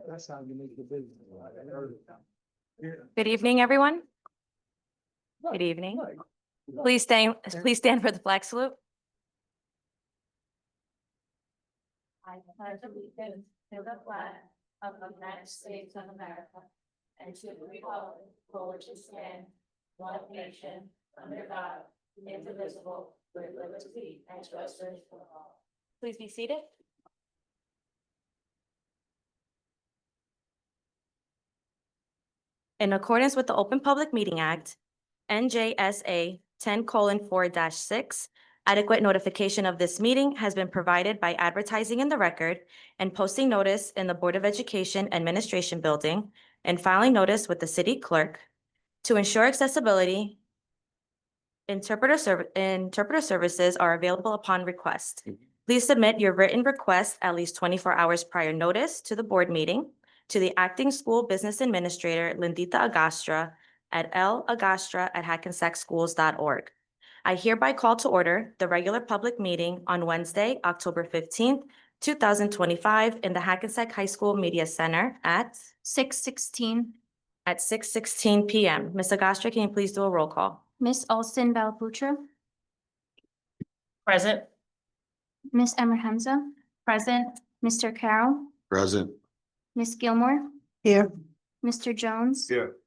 That's how you make the business. Good evening, everyone. Good evening. Please stand for the flag salute. I pledge allegiance to the flag of the United States of America and to the republic for which it stands, one nation, under God, indivisible, with liberty and justice for all. Please be seated. In accordance with the Open Public Meeting Act, NJSA 10:4-6, adequate notification of this meeting has been provided by advertising in the record and posting notice in the Board of Education Administration Building and filing notice with the city clerk. To ensure accessibility, interpreter services are available upon request. Please submit your written request at least 24 hours prior notice to the board meeting to the Acting School Business Administrator, Lindita Agastra, at lagastra@hackensackschools.org. I hereby call to order the regular public meeting on Wednesday, October 15th, 2025 in the Hackensack High School Media Center at 6:16 p.m. Ms. Agastra, can you please do a roll call? Miss Alston Balaputra, Present. Miss Emmer Hamza, Present. Mr. Carroll, Present. Miss Gilmore, Here. Mr. Jones, Here.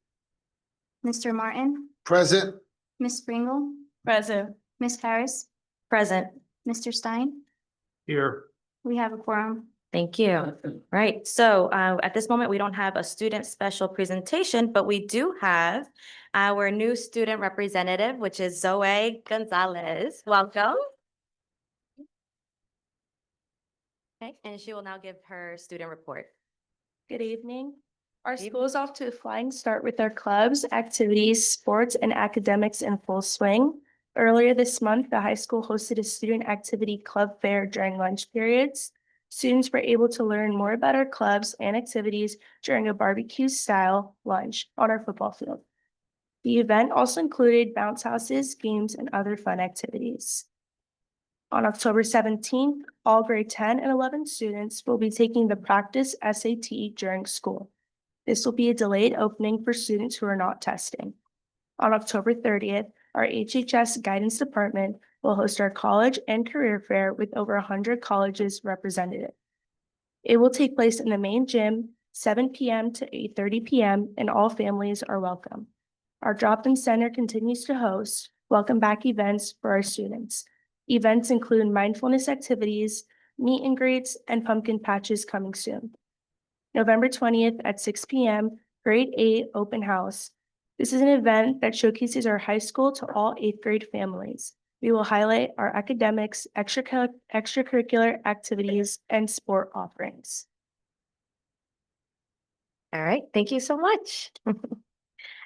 Mr. Martin, Present. Miss Pringle, Present. Miss Harris, Present. Mr. Stein. Here. We have a quorum. Thank you. Right, so at this moment, we don't have a student special presentation, but we do have our new student representative, which is Zoe Gonzalez. Welcome. Okay, and she will now give her student report. Good evening. Our Evening. school is off to a flying start with our clubs, activities, sports, and academics in full swing. Earlier this month, the high school hosted a student activity club fair during lunch periods. Students were able to learn more about our clubs and activities during a barbecue-style lunch on our football field. The event also included bounce houses, games, and other fun activities. On October 17th, all grade 10 and 11 students will be taking the practice SAT during school. This will be a delayed opening for students who are not testing. On October 30th, our HHS guidance department will host our college and career fair with over 100 colleges represented. It will take place in the main gym, 7 p.m. to 8:30 p.m., and all families are welcome. Our drop-in center continues to host welcome back events for our students. Events include mindfulness activities, meet and greets, and pumpkin patches coming soon. November 20th at 6 p.m., Grade 8 Open House. This is an event that showcases our high school to all 8th grade families. We will highlight our academics, extracurricular activities, and sport offerings. All right, thank you so much.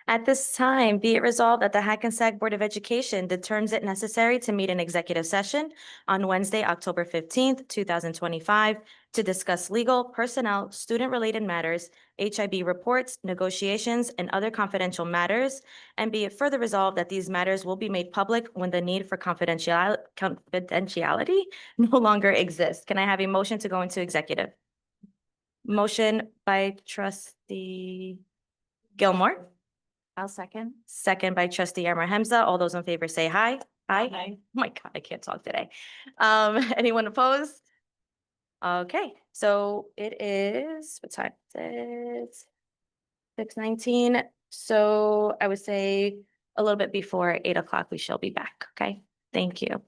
At this time, be it resolved that the Hackensack Board of Education determines it necessary to meet an executive session on Wednesday, October 15th, 2025, to discuss legal, personnel, student-related matters, HIB reports, negotiations, and other confidential matters. And be it further resolved that these matters will be made public when the need for confidentiality no longer exists. Can I have a motion to go into executive? Motion by Trustee Gilmore. I'll second. Second by Trustee Emmer Hamza. All those in favor say aye. Aye. Oh my God, I can't talk today. Anyone opposed? Okay, so it is, what time is it? 6:19. So I would say a little bit before 8 o'clock, we shall be back. Okay, thank you.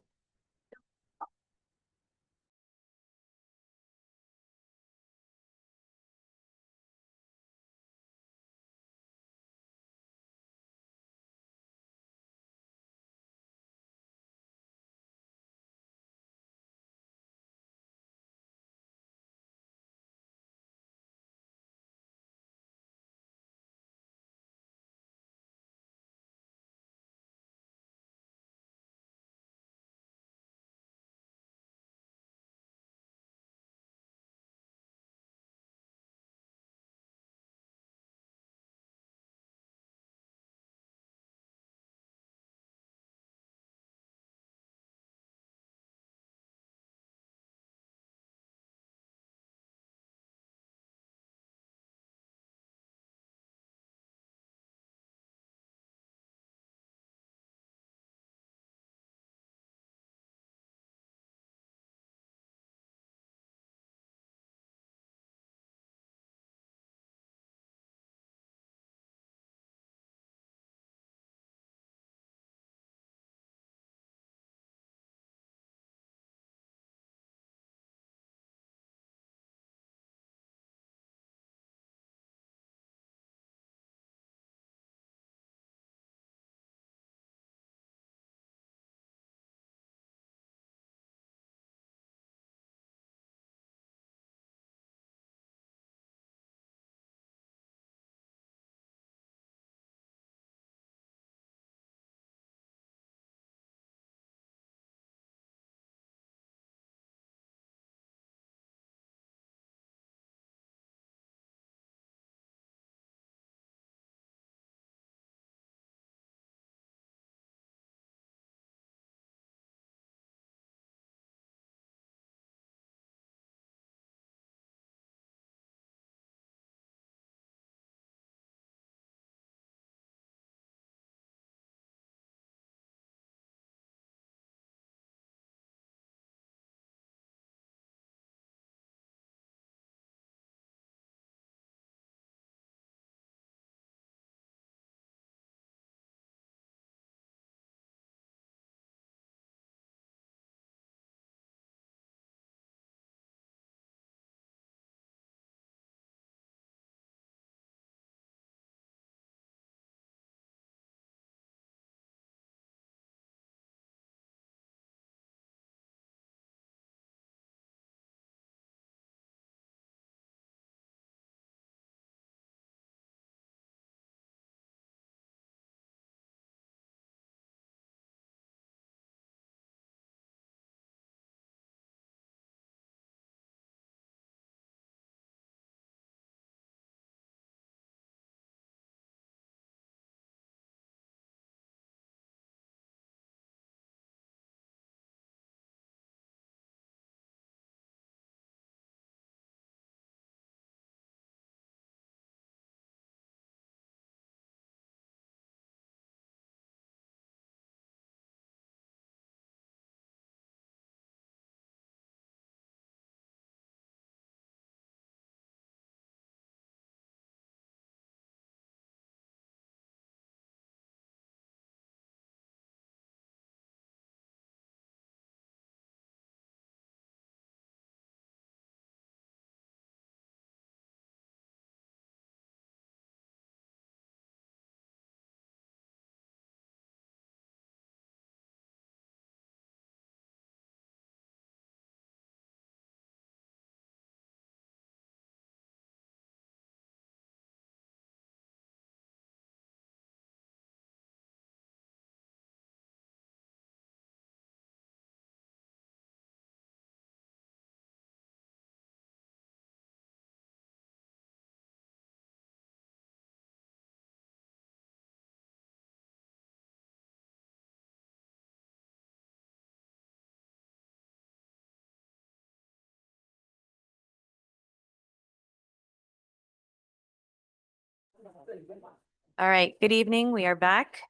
All right, good evening. We are back.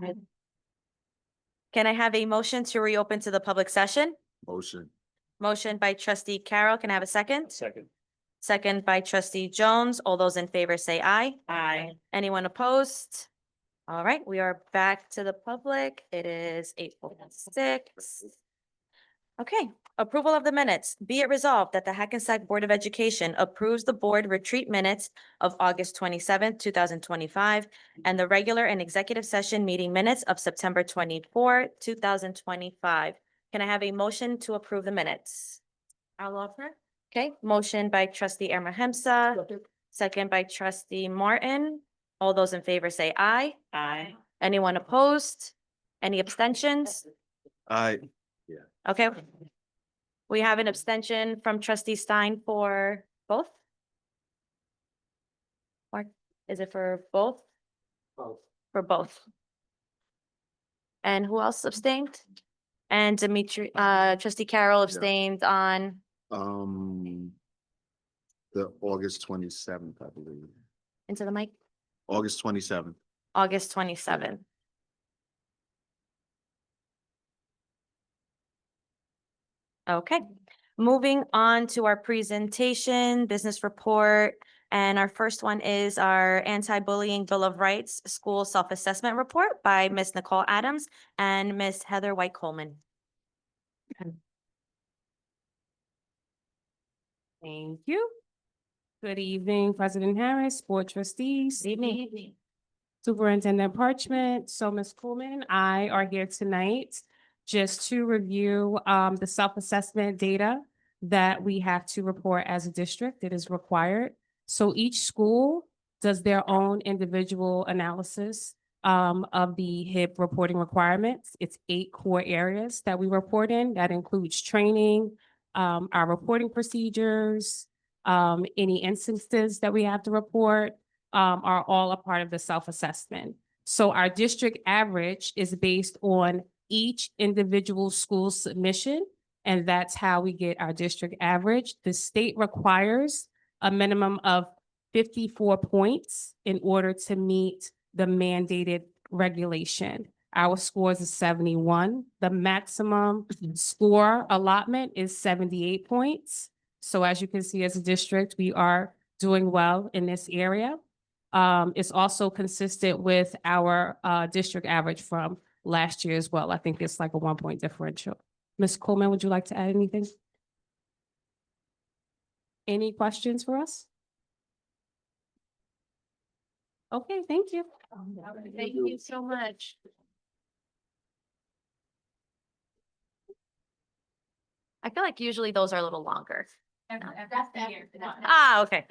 Can I have a motion to reopen to the public session? Motion. Motion by trustee Carroll. Can I have a second? Second. Second by trustee Jones. All those in favor say aye. Aye. Anyone opposed? All right, we are back to the public. It is 8:46. Okay, approval of the minutes. Be it resolved that the Hackensack Board of Education approves the board retreat minutes of August 27th, 2025, and the regular and executive session meeting minutes of September 24, 2025. Can I have a motion to approve the minutes? I'll offer. Okay, motion by trustee Erma Hemsa, second by trustee Martin. All those in favor say aye. Aye. Anyone opposed? Any abstentions? Aye. Okay. We have an abstention from trustee Stein for both? Or is it for both? Both. For both. And who else abstained? And trustee Carroll abstained on, The August 27th, I believe. into the mic, August 27th. August 27th. Okay, moving on to our presentation, business report. And our first one is our Anti-Bullying Bill of Rights School Self-Assessment Report by Ms. Nicole Adams and Ms. Heather White Coleman. Thank you. Good evening, President Harris, Board Trustees. Good evening. Superintendent Parchment. So Ms. Coleman and I are here tonight just to review the self-assessment data that we have to report as a district. It is required. So each school does their own individual analysis of the HIB reporting requirements. It's 8 core areas that we report in. That includes training, our reporting procedures, any instances that we have to report, are all a part of the self-assessment. So our district average is based on each individual school submission, and that's how we get our district average. The state requires a minimum of 54 points in order to meet the mandated regulation. Our scores is 71. The maximum score allotment is 78 points. So as you can see, as a district, we are doing well in this area. It's also consistent with our district average from last year as well. I think it's like a 1-point differential. Ms. Coleman, would you like to add anything? Any questions for us? Okay, thank you. Thank you so much. I feel like usually those are a little longer. That's the year. Ah, okay.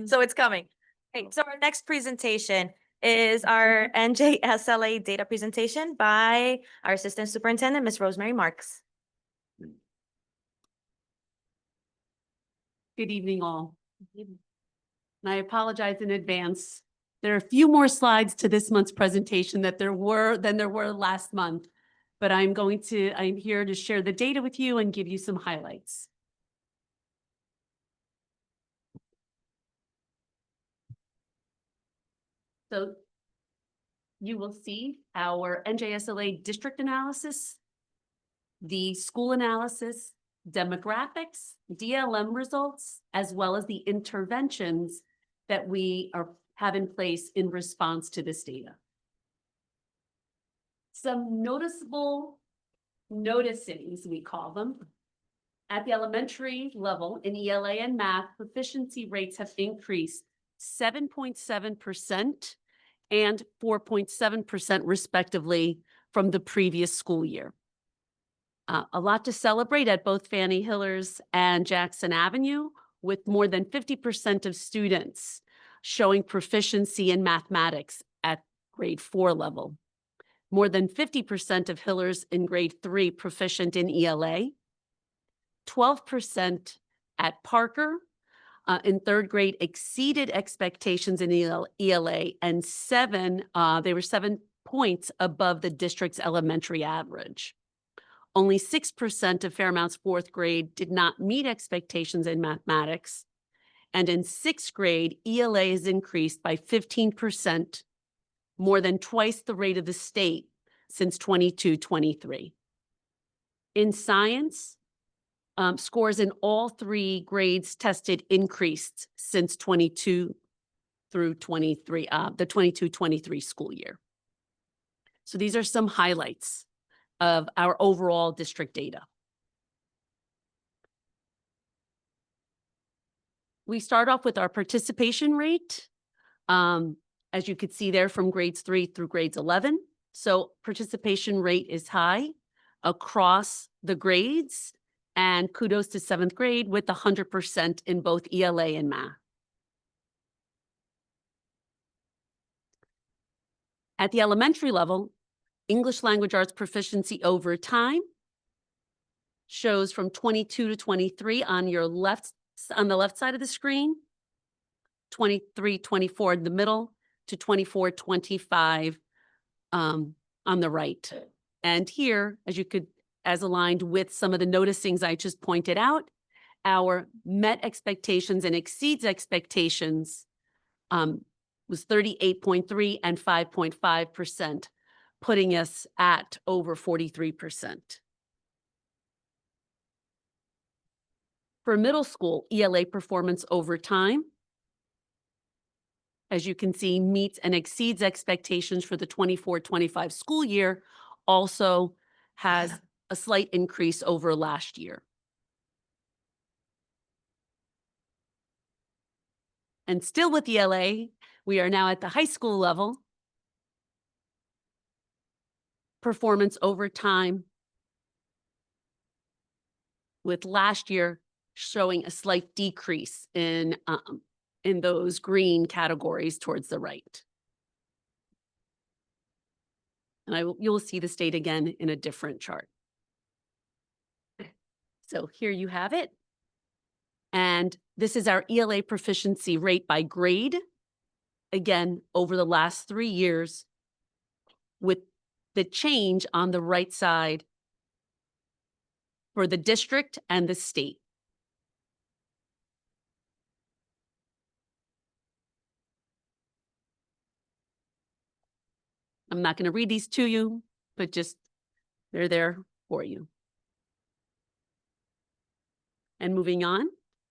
So it's coming. Okay, so our next presentation is our NJSLA data presentation by our Assistant Superintendent, Ms. Rosemary Marks. Good evening, all. And I apologize in advance. There are a few more slides to this month's presentation than there were last month, but I'm here to share the data with you and give you some highlights. So you will see our NJSLA district analysis, the school analysis, demographics, DLM results, as well as the interventions that we have in place in response to this data. Some noticeable noticings, we call them. At the elementary level in ELA and math, proficiency rates have increased 7.7% and 4.7% respectively from the previous school year. A lot to celebrate at both Fannie Hillers and Jackson Avenue, with more than 50% of students showing proficiency in mathematics at grade 4 level. More than 50% of Hillers in grade 3 proficient in ELA. 12% at Parker in 3rd grade exceeded expectations in ELA, and they were 7 points above the district's elementary average. Only 6% of Fairmount's 4th grade did not meet expectations in mathematics, And in sixth grade, ELA is increased by 15%, more than twice the rate of the state since 22-23. In science, scores in all three grades tested increased since 22 through 23, the 22-23 school year. So these are some highlights of our overall district data. We start off with our participation rate, as you could see there, from grades 3 through grades 11. So participation rate is high across the grades, and kudos to 7th grade with 100% in both ELA and math. At the elementary level, English language arts proficiency over time shows from 22 to 23 on your left, on the left side of the screen, 23-24 in the middle, to 24-25 on the right. And here, as aligned with some of the noticings I just pointed out, our met expectations and exceeds expectations was 38.3 and 5.5%, putting us at over 43%. For middle school, ELA performance over time, as you can see, meets and exceeds expectations for the 24-25 school year, also has a slight increase over last year. And still with ELA, we are now at the high school level. Performance over time, with last year showing a slight decrease in those green categories towards the right. And you'll see this data again in a different chart. So here you have it. And this is our ELA proficiency rate by grade, again, over the last 3 years, with the change on the right side for the district and the state. I'm not going to read these to you, but just they're there for you. And moving on,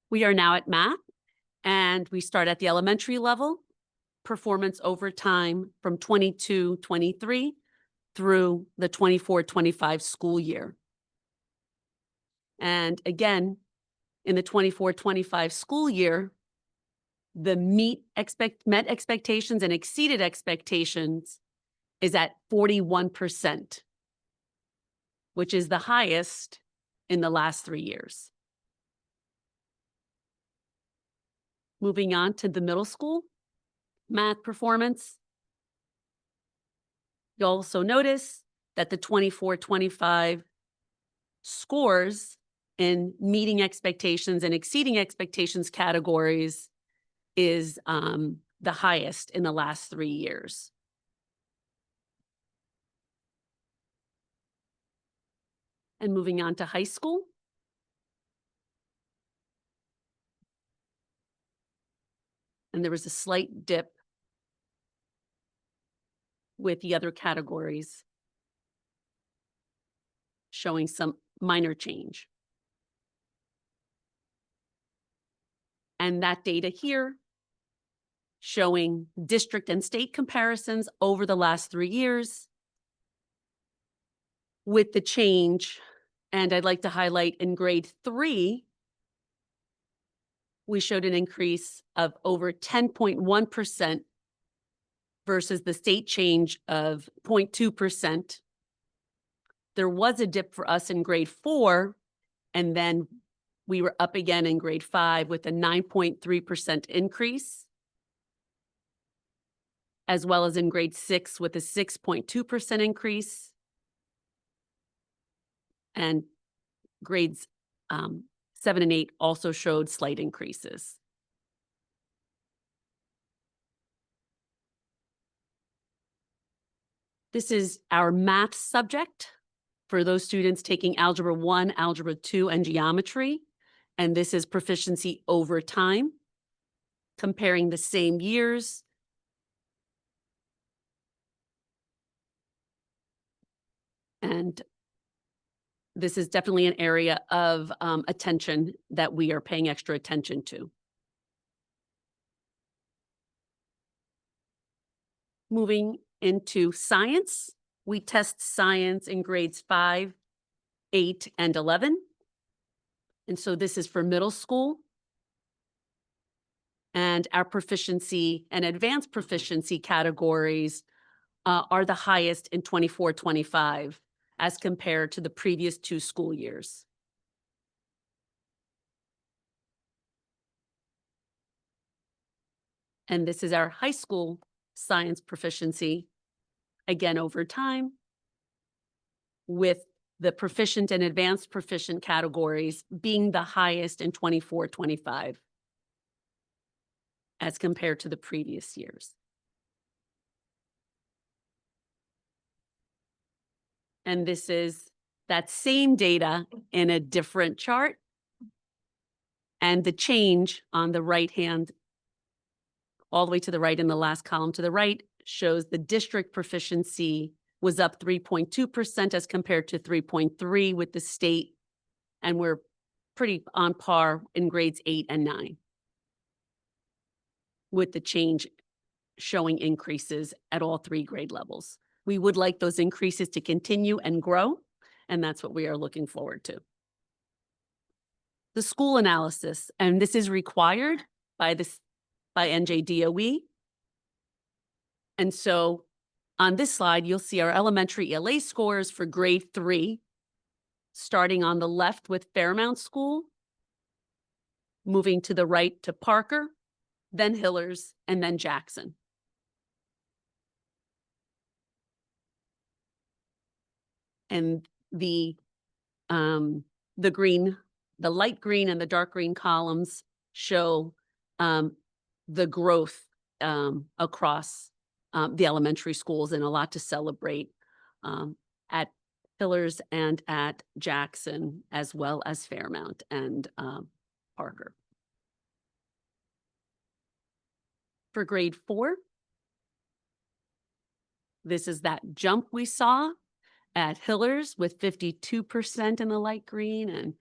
we are now at math, and we start at the elementary level, performance over time from 22-23 through the 24-25 school year. And again, in the 24-25 school year, the met expectations and exceeded expectations is at 41%, which is the highest in the last 3 years. Moving on to the middle school math performance. You'll also notice that the 24-25 scores in meeting expectations and exceeding expectations categories is the highest in the last 3 years. And moving on to high school. And there was a slight dip with the other categories showing some minor change. And that data here showing district and state comparisons over the last 3 years with the change. And I'd like to highlight in grade 3, we showed an increase of over 10.1% versus the state change of 0.2%. There was a dip for us in grade 4, and then we were up again in grade 5 with a 9.3% increase, as well as in grade 6 with a 6.2% increase. And grades 7 and 8 also showed slight increases. This is our math subject for those students taking Algebra 1, Algebra 2, and Geometry. And this is proficiency over time. comparing the same years. And this is definitely an area of attention that we are paying extra attention to. Moving into science, we test science in grades 5, 8, and 11. And so this is for middle school. And our proficiency and advanced proficiency categories are the highest in 24-25 as compared to the previous 2 school years. And this is our high school science proficiency, again over time, with the proficient and advanced proficient categories being the highest in 24-25 as compared to the previous years. And this is that same data in a different chart. And the change on the right hand, all the way to the right in the last column to the right, shows the district proficiency was up 3.2% as compared to 3.3 with the state. And we're pretty on par in grades 8 and 9, with the change showing increases at all 3 grade levels. We would like those increases to continue and grow, and that's what we are looking forward to. The school analysis, and this is required by NJDOE. And so on this slide, you'll see our elementary ELA scores for grade 3, starting on the left with Fairmount School, moving to the right to Parker, then Hillers, and then Jackson. And the green, the light green and the dark green columns show the growth across the elementary schools, and a lot to celebrate at Hillers and at Jackson, as well as Fairmount and Parker. For grade 4, this is that jump we saw at Hillers with 52% in the light green and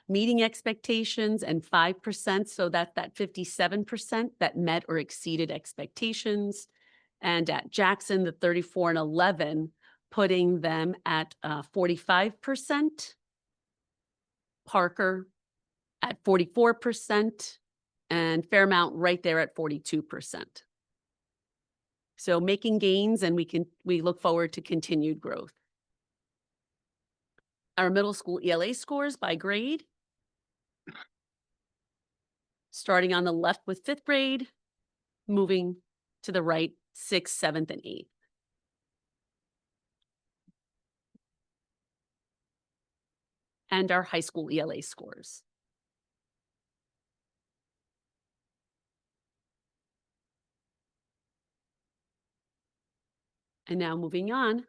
meeting expectations, and 5%. So that's that 57% that met or exceeded expectations. And at Jackson, the 34 and 11, putting them at 45%. Parker at 44%, and Fairmount right there at 42%. So making gains, and we look forward to continued growth. Our middle school ELA scores by grade, starting on the left with 5th grade, moving to the right, 6th, 7th, and 8th. And our high school ELA scores. And now moving on,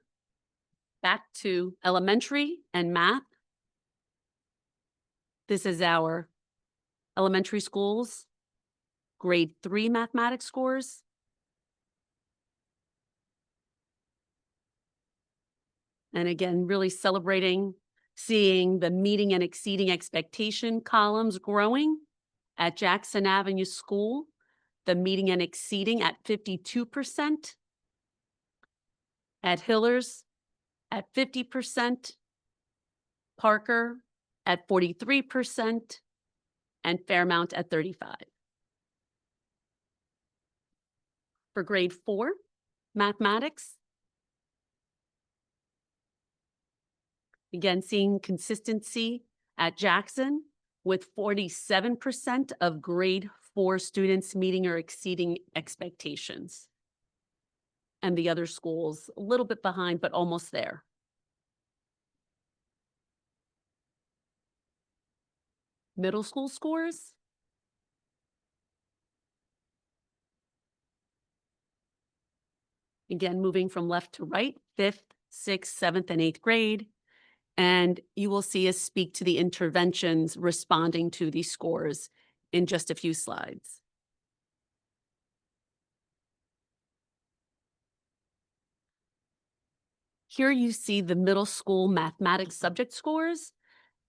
back to elementary and math. This is our elementary schools, grade 3 mathematics scores. And again, really celebrating seeing the meeting and exceeding expectation columns growing at Jackson Avenue School, the meeting and exceeding at 52%, at Hillers at 50%, Parker at 43%, and Fairmount at 35%. For grade 4, mathematics, again, seeing consistency at Jackson with 47% of grade 4 students meeting or exceeding expectations. And the other schools a little bit behind, but almost there. Middle school scores. Again, moving from left to right, 5th, 6th, 7th, and 8th grade. And you will see us speak to the interventions responding to these scores in just a few slides. Here you see the middle school mathematics subject scores.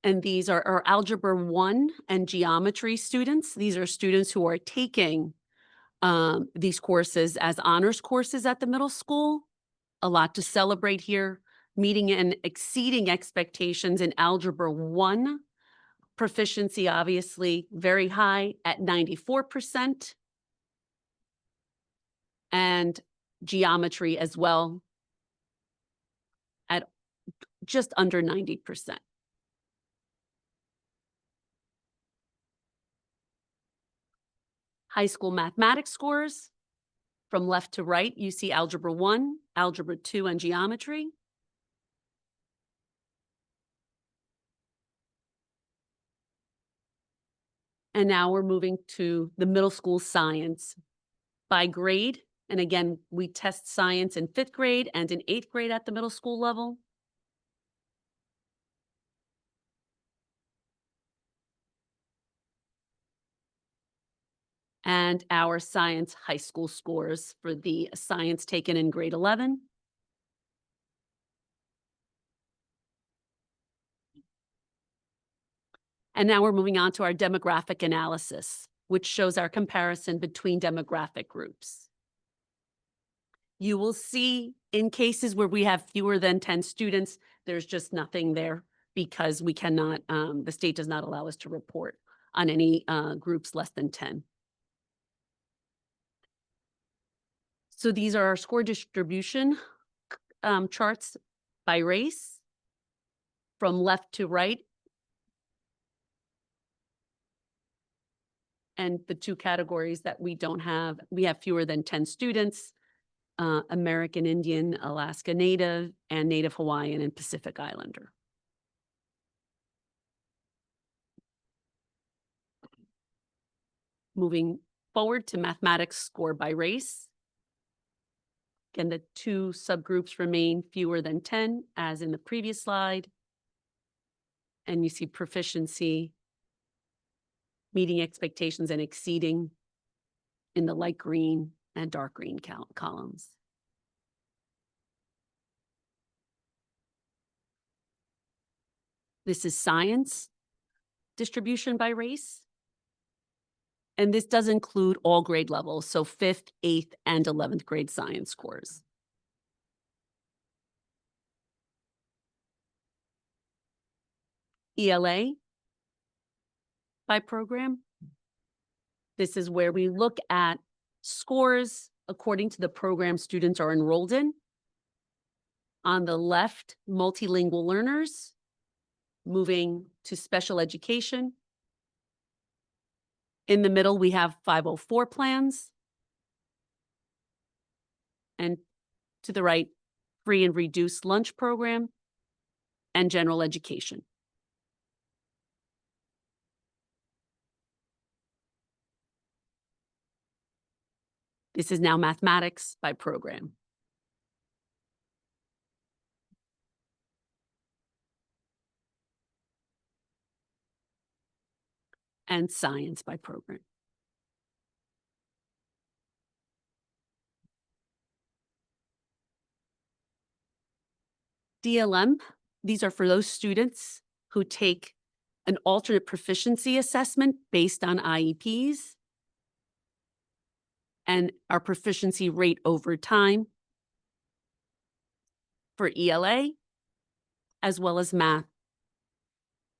And these are our Algebra 1 and Geometry students. These are students who are taking these courses as honors courses at the middle school. A lot to celebrate here, meeting and exceeding expectations in Algebra 1. Proficiency, obviously, very high at 94%. And geometry as well at just under 90%. High school mathematics scores. From left to right, you see Algebra 1, Algebra 2, and geometry. And now we're moving to the middle school science by grade. And again, we test science in 5th grade and in 8th grade at the middle school level. And our science high school scores for the science taken in grade 11. And now we're moving on to our demographic analysis, which shows our comparison between demographic groups. You will see in cases where we have fewer than 10 students, there's just nothing there because we cannot, the state does not allow us to report on any groups less than 10. So these are our score distribution charts by race from left to right. And the two categories that we don't have, we have fewer than 10 students, American Indian, Alaska Native, and Native Hawaiian and Pacific Islander. Moving forward to mathematics score by race. Again, the two subgroups remain fewer than 10, as in the previous slide. And you see proficiency, meeting expectations and exceeding in the light green and dark green columns. This is science distribution by race. And this does include all grade levels, so 5th, 8th, and 11th grade science scores. ELA by program. This is where we look at scores according to the program students are enrolled in. On the left, multilingual learners, moving to special education. In the middle, we have 504 plans. And to the right, free and reduced lunch program and general education. This is now mathematics by program. And science by program. DLM, these are for those students who take an alternate proficiency assessment based on IEPs and our proficiency rate over time for ELA, as well as math.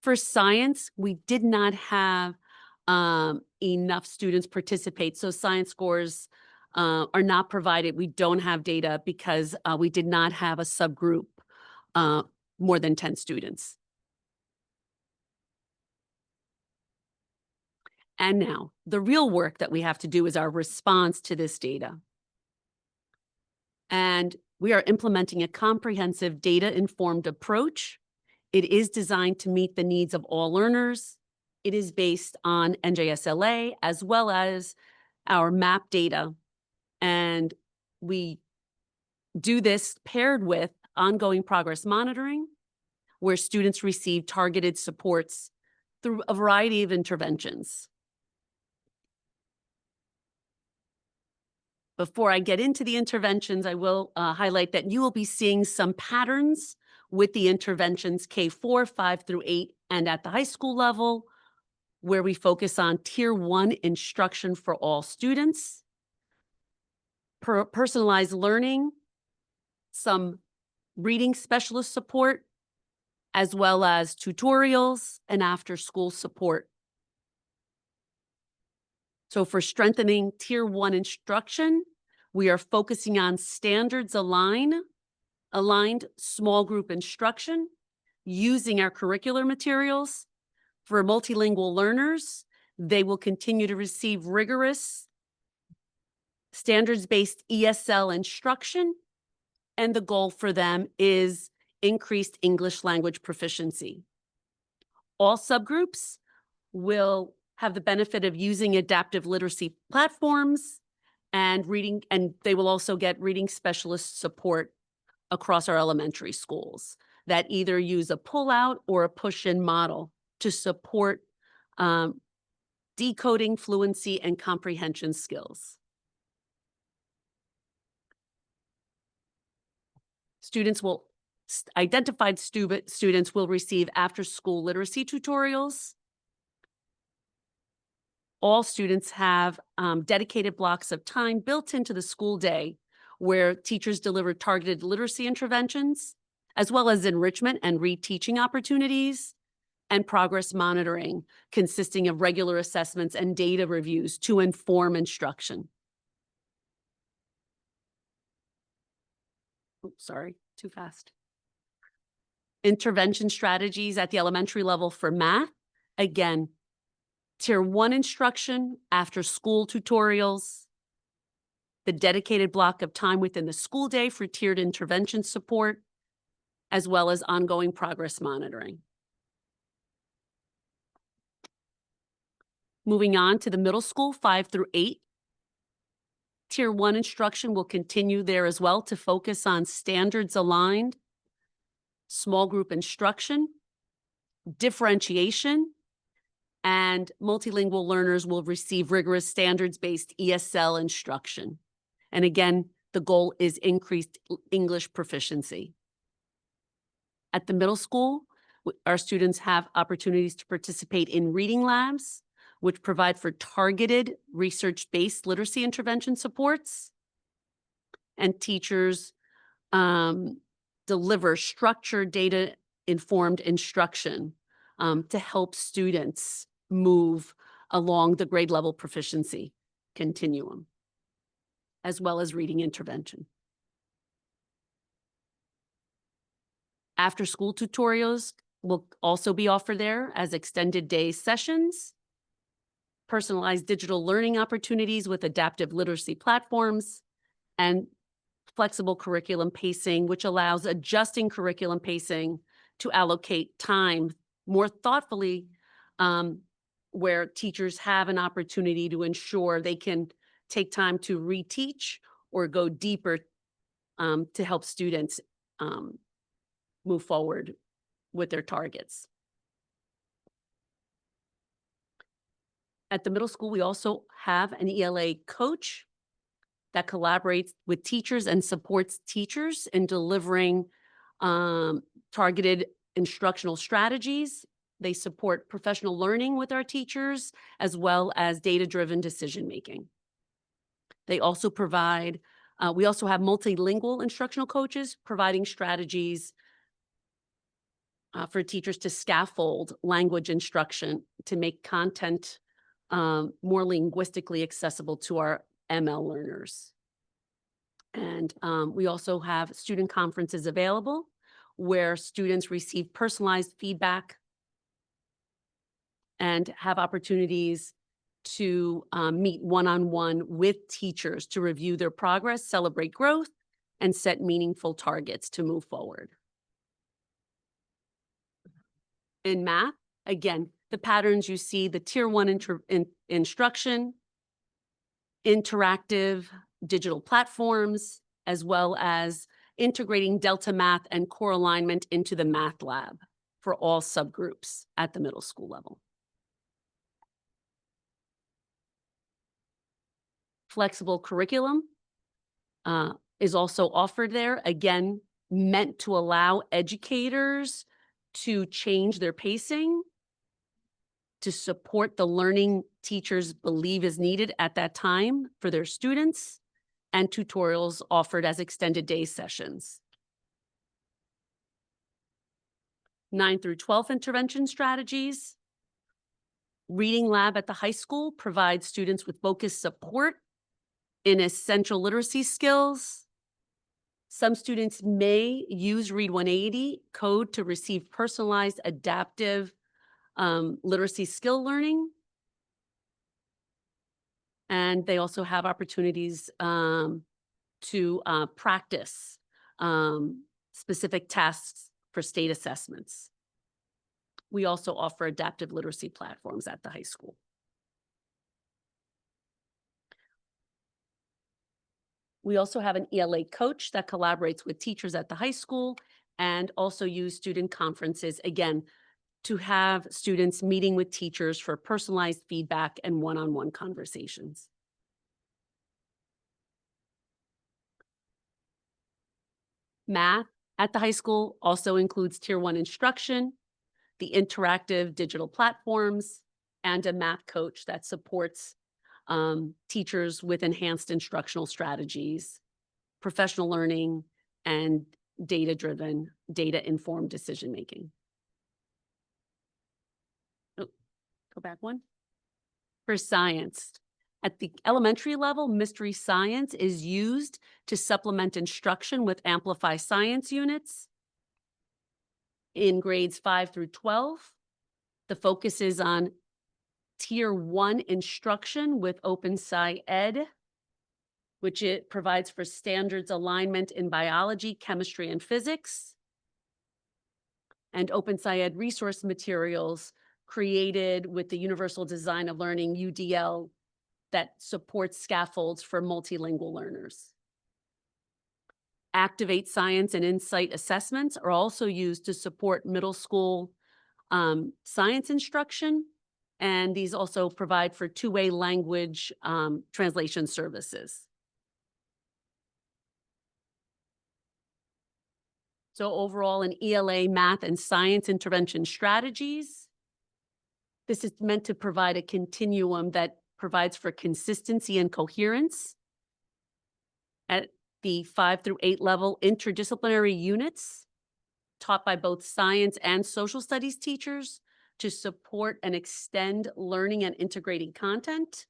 For science, we did not have enough students participate. So science scores are not provided. We don't have data because we did not have a subgroup more than 10 students. And now the real work that we have to do is our response to this data. And we are implementing a comprehensive data-informed approach. It is designed to meet the needs of all learners. It is based on NJSLA as well as our MAP data. And we do this paired with ongoing progress monitoring, where students receive targeted supports through a variety of interventions. Before I get into the interventions, I will highlight that you will be seeing some patterns with the interventions K-4, 5 through 8, and at the high school level, where we focus on Tier 1 instruction for all students, personalized learning, some reading specialist support, as well as tutorials and after-school support. So for strengthening Tier 1 instruction, we are focusing on standards aligned small group instruction using our curricular materials. For multilingual learners, they will continue to receive rigorous standards-based ESL instruction, and the goal for them is increased English language proficiency. All subgroups will have the benefit of using adaptive literacy platforms and reading, and they will also get reading specialist support across our elementary schools that either use a pull-out or a push-in model to support decoding, fluency, and comprehension skills. Identified students will receive after-school literacy tutorials. All students have dedicated blocks of time built into the school day where teachers deliver targeted literacy interventions, as well as enrichment and reteaching opportunities, and progress monitoring consisting of regular assessments and data reviews to inform instruction. Oops, sorry, too fast. Intervention strategies at the elementary level for math. Again, Tier 1 instruction, after school tutorials, the dedicated block of time within the school day for tiered intervention support, as well as ongoing progress monitoring. Moving on to the middle school, 5 through 8. Tier 1 instruction will continue there as well to focus on standards aligned, small group instruction, differentiation, and multilingual learners will receive rigorous standards-based ESL instruction. And again, the goal is increased English proficiency. At the middle school, our students have opportunities to participate in reading labs, which provide for targeted research-based literacy intervention supports. And teachers deliver structured data-informed instruction to help students move along the grade level proficiency continuum, as well as reading intervention. After-school tutorials will also be offered there as extended day sessions, personalized digital learning opportunities with adaptive literacy platforms, and flexible curriculum pacing, which allows adjusting curriculum pacing to allocate time more thoughtfully, where teachers have an opportunity to ensure they can take time to reteach or go deeper to help students move forward with their targets. At the middle school, we also have an ELA coach that collaborates with teachers and supports teachers in delivering targeted instructional strategies. They support professional learning with our teachers, as well as data-driven decision-making. They also provide, we also have multilingual instructional coaches providing strategies for teachers to scaffold language instruction to make content more linguistically accessible to our ML learners. And we also have student conferences available where students receive personalized feedback and have opportunities to meet one-on-one with teachers to review their progress, celebrate growth, and set meaningful targets to move forward. In math, again, the patterns you see, the Tier 1 instruction, interactive digital platforms, as well as integrating Delta Math and core alignment into the math lab for all subgroups at the middle school level. Flexible curriculum is also offered there, again, meant to allow educators to change their pacing to support the learning teachers believe is needed at that time for their students, and tutorials offered as extended day sessions. 9 through 12 intervention strategies. Reading Lab at the high school provides students with focused support in essential literacy skills. Some students may use Read 180 code to receive personalized adaptive literacy skill learning. And they also have opportunities to practice specific tasks for state assessments. We also offer adaptive literacy platforms at the high school. We also have an ELA coach that collaborates with teachers at the high school and also use student conferences, again, to have students meeting with teachers for personalized feedback and one-on-one conversations. Math at the high school also includes Tier 1 instruction, the interactive digital platforms, and a math coach that supports teachers with enhanced instructional strategies, professional learning, and data-driven, data-informed decision-making. Oh, go back one. For science, at the elementary level, Mystery Science is used to supplement instruction with Amplify Science units. In grades 5 through 12, the focus is on Tier 1 instruction with OpenSciEd, which it provides for standards alignment in biology, chemistry, and physics. And OpenSciEd resource materials created with the Universal Design of Learning, UDL, that supports scaffolds for multilingual learners. Activate Science and Insight assessments are also used to support middle school science instruction, and these also provide for two-way language translation services. So overall, in ELA, math, and science intervention strategies, this is meant to provide a continuum that provides for consistency and coherence. At the 5 through 8 level, interdisciplinary units taught by both science and social studies teachers to support and extend learning and integrating content.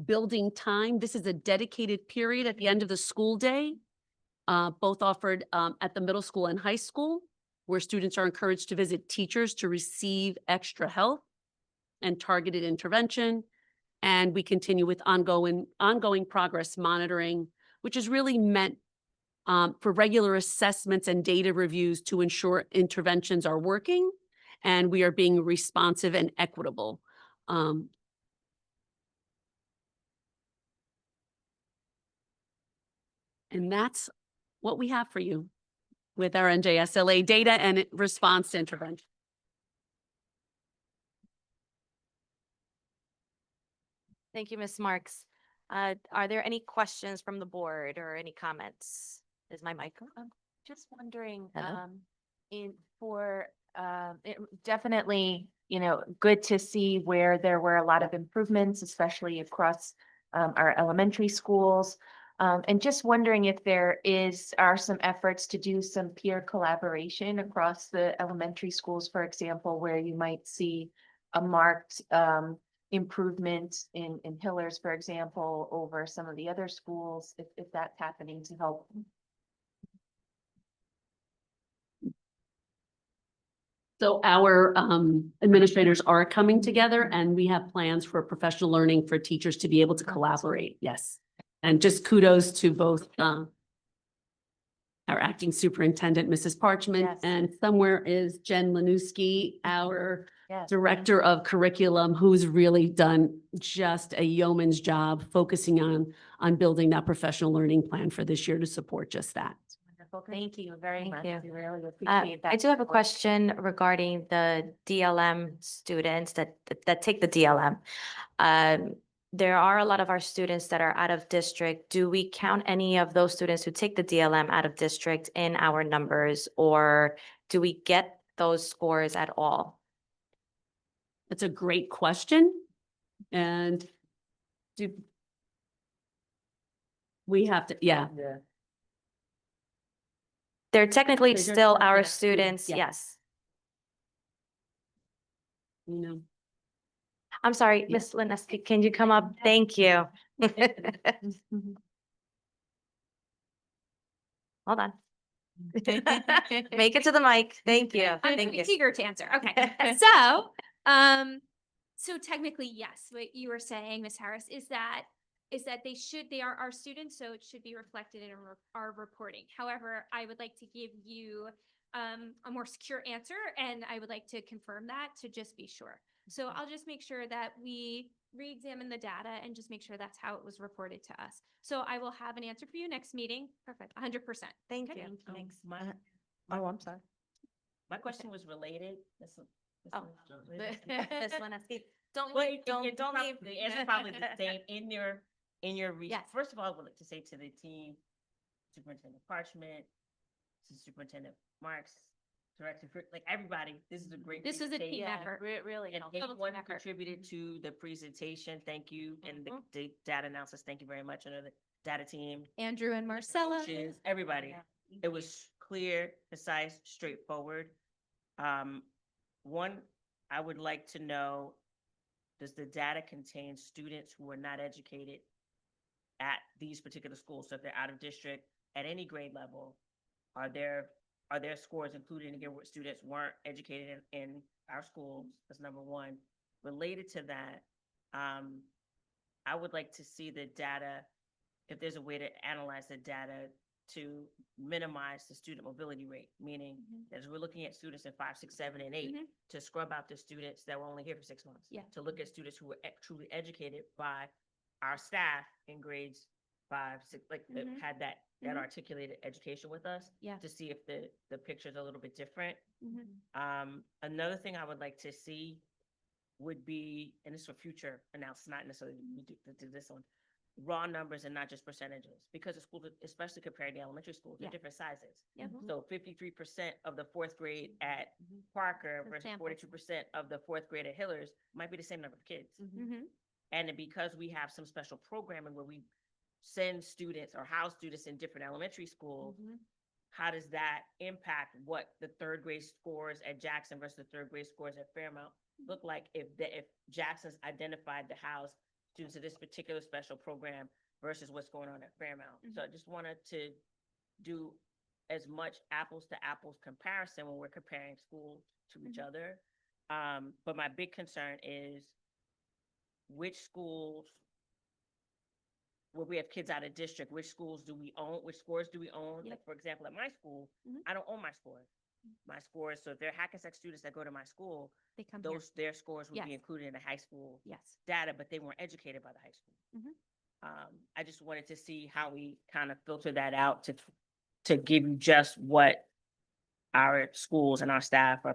Building time, this is a dedicated period at the end of the school day, both offered at the middle school and high school, where students are encouraged to visit teachers to receive extra help and targeted intervention. And we continue with ongoing progress monitoring, which is really meant for regular assessments and data reviews to ensure interventions are working and we are being responsive and equitable. And that's what we have for you with our NJSLA data and response to intervention. Thank you, Ms. Marks. Are there any questions from the board or any comments? Is my mic on? Just wondering, Hello? definitely, good to see where there were a lot of improvements, especially across our elementary schools. And just wondering if are some efforts to do some peer collaboration across the elementary schools, for example, where you might see a marked improvement in Hillers, for example, over some of the other schools, if that's happening to help. So our administrators are coming together and we have plans for professional learning for teachers to be able to collaborate. Yes. And just kudos to both our acting superintendent, Mrs. Parchment, Yes. and somewhere is Jen Lanuski, our Yes. director of curriculum, who's really done just a yeoman's job focusing on building that professional learning plan for this year to support just that. Wonderful. Thank you very Thank much. you. We really appreciate that. I do have a support. question regarding the DLM students that take the DLM. there are a lot of our students that are out of district. Do we count any of those students who take the DLM out of district in our numbers, or do we get those scores at all? That's a great question. And do we have to, yeah. They're technically They're still still our our students, students, yeah. yes. You know, I'm sorry, Yeah. Ms. Lineski, can you come up? Thank you. Hold on. Make it to the mic. Thank you. Thank you. Eager to answer. Okay. So, so technically, yes, what you were saying, Ms. Harris, is that they are our students, so it should be reflected in our reporting. However, I would like to give you a more secure answer, and I would like to confirm that to just be sure. So I'll just make sure that we re-examine the data and just make sure that's how it was reported to us. So I will have an answer for you next meeting. Perfect, 100%. Thank Okay. you. Thanks. Oh, I'm sorry. My question was related. Oh. Ms. Lineski, don't Well, leave, don't leave. the answer probably the same in your Yes. First of all, I would like to say to the team, Superintendent Parchment, to Superintendent Marks, Director, like everybody, this is a great. This was a team presentation. effort. Really And helpful. Total anyone team who effort. contributed to the presentation, thank you. And Mhm. the data analysis, thank you very much. And the data team, Andrew and Marcella. coaches, everybody. It was clear, concise, straightforward. One, I would like to know, does the data contain students who are not educated at these particular schools? So if they're out of district at any grade level, are their scores included again where students weren't educated in our schools? That's number one. Related to that, I would like to see the data, if there's a way to analyze the data to minimize the student mobility rate, meaning as we're looking at students in 5, 6, 7, and 8, Mhm. to scrub out the students that were only here for 6 months. Yeah. To look at students who were truly educated by our staff in grades 5, 6, like that Mhm. had that Mhm. articulated education with us. Yeah. To see if the picture's a little bit different. Mhm. Another thing I would like to see would be, and this is for future analysis, not necessarily we do this one, raw numbers and not just percentages, because the schools, especially compared to elementary schools, they're Yeah. different sizes. Yeah. So 53% of the 4th grade at Parker For versus example. 42% of the 4th grade at Hillers might be the same number of kids. Mhm. And then because we have some special programming where we send students or house students in different elementary schools, how does that impact what the 3rd grade scores at Jackson versus the 3rd grade scores at Fairmount look like if Jackson's identified the house students of this particular special program versus what's going on at Fairmount? So I just wanted to do as much apples to apples comparison when we're comparing schools to each other. But my big concern is which schools, where we have kids out of district, which schools do we own, which scores do we own? Yep. Like, for example, at my school, Mhm. I don't own my scores. My scores, so if they're Hackensack students that go to my school, They come here. their scores would be Yes. included in the high school Yes. data, but they weren't educated by the high school. Mhm. I just wanted to see how we kind of filter that out to give you just what our schools and our staff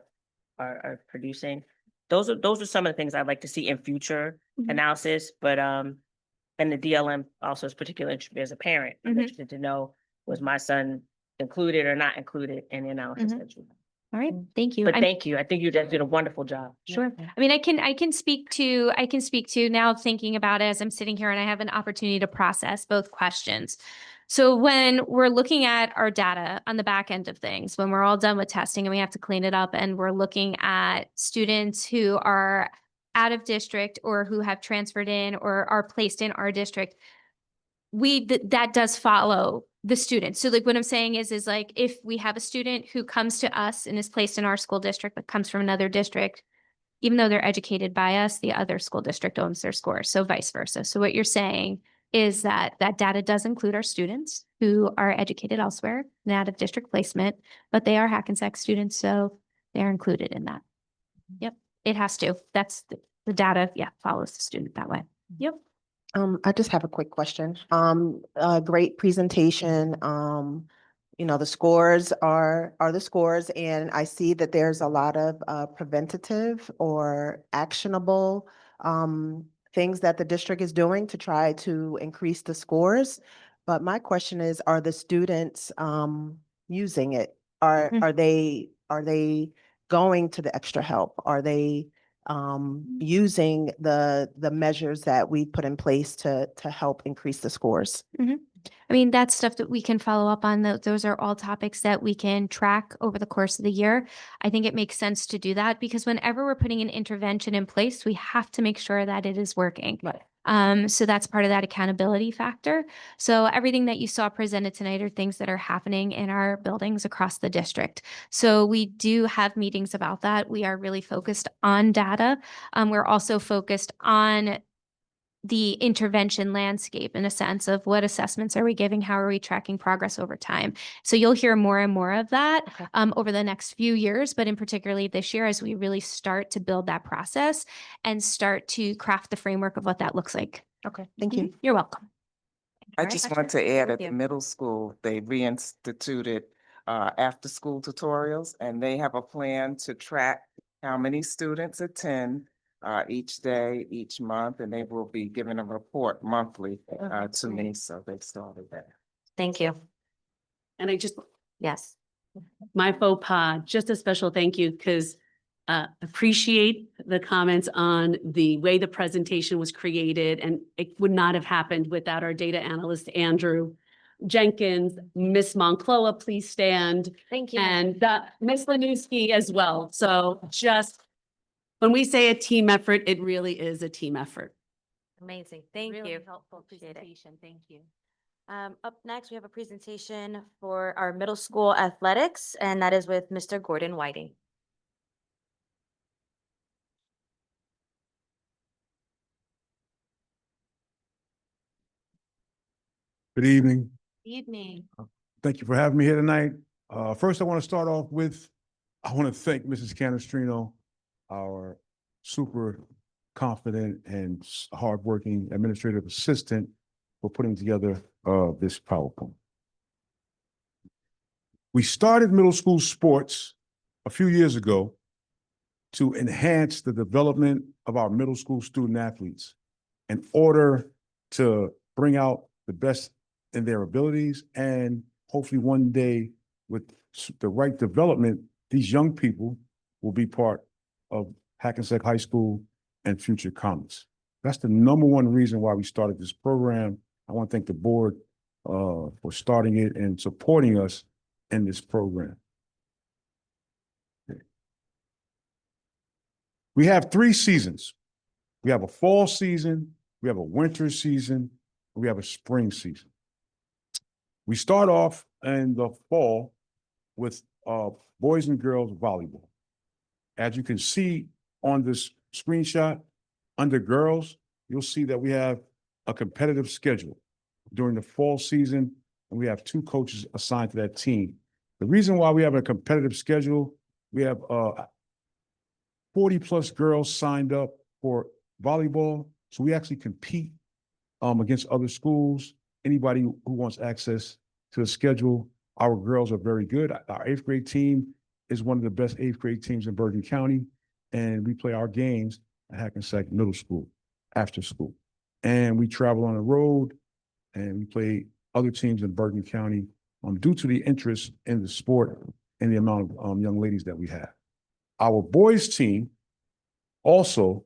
are producing. Those are some of the things I'd like to see in future Mhm. analysis, but, and the DLM also is particularly interested as a parent. I'm Mhm. interested to know, was my son included or not included in the analysis Mhm. that you? All right. Thank you. But I'm- thank you. I think you guys did a wonderful job. Sure. I mean, I can speak to now thinking about it as I'm sitting here and I have an opportunity to process both questions. So when we're looking at our data on the back end of things, when we're all done with testing and we have to clean it up and we're looking at students who are out of district or who have transferred in or are placed in our district, that does follow the student. So like what I'm saying is like, if we have a student who comes to us and is placed in our school district, but comes from another district, even though they're educated by us, the other school district owns their score. So vice versa. So what you're saying is that data does include our students who are educated elsewhere and out of district placement, but they are Hackensack students. So they're included in that. Yep. It has to. That's the data. Yeah. Follows the student that way. Yep. I just have a quick question. Great presentation. The scores are the scores, and I see that there's a lot of preventative or actionable things that the district is doing to try to increase the scores. But my question is, are the students using it? Mhm. Are they going to the extra help? Are they using the measures that we put in place to help increase the scores? I mean, that's stuff that we can follow up on. Those are all topics that we can track over the course of the year. I think it makes sense to do that because whenever we're putting an intervention in place, we have to make sure that it is working. Right. So that's part of that accountability factor. So everything that you saw presented tonight are things that are happening in our buildings across the district. So we do have meetings about that. We are really focused on data. We're also focused on the intervention landscape in a sense of what assessments are we giving? How are we tracking progress over time? So you'll hear more and more of that Okay. over the next few years, but in particularly this year as we really start to build that process and start to craft the framework of what that looks like. Okay, thank you. You're welcome. I All right, just Dr. want to add, at you. the middle school, they reinstituted after-school tutorials, and they have a plan to track how many students attend each day, each month, and they will be giving a report monthly to me, so they started that. Thank you. And I just, Yes. my faux pas, just a special thank you because appreciate the comments on the way the presentation was created, and it would not have happened without our data analyst, Andrew Jenkins, Miss Moncloa, please stand, Thank you. and Miss Lanuski as well. So just when we say a team effort, it really is a team effort. Amazing. Thank Really you. helpful Appreciate it. presentation. Thank you. Up next, we have a presentation for our middle school athletics, and that is with Mr. Gordon Whiting. Good evening. Evening. Thank you for having me here tonight. First, I want to start off with, I want to thank Mrs. Canestrino, our super confident and hardworking administrative assistant, for putting together this PowerPoint. We started middle school sports a few years ago to enhance the development of our middle school student athletes in order to bring out the best in their abilities, and hopefully one day with the right development, these young people will be part of Hackensack High School and future Comets. That's the number one reason why we started this program. I want to thank the board for starting it and supporting us in this program. We have 3 seasons. We have a fall season, we have a winter season, and we have a spring season. We start off in the fall with boys and girls volleyball. As you can see on this screenshot, under girls, you'll see that we have a competitive schedule during the fall season, and we have 2 coaches assigned to that team. The reason why we have a competitive schedule, we have 40+ girls signed up for volleyball, so we actually compete against other schools. Anybody who wants access to the schedule, our girls are very good. Our 8th grade team is one of the best 8th grade teams in Bergen County, and we play our games at Hackensack Middle School after school. And we travel on the road, and we play other teams in Bergen County due to the interest in the sport and the amount of young ladies that we have. Our boys team also,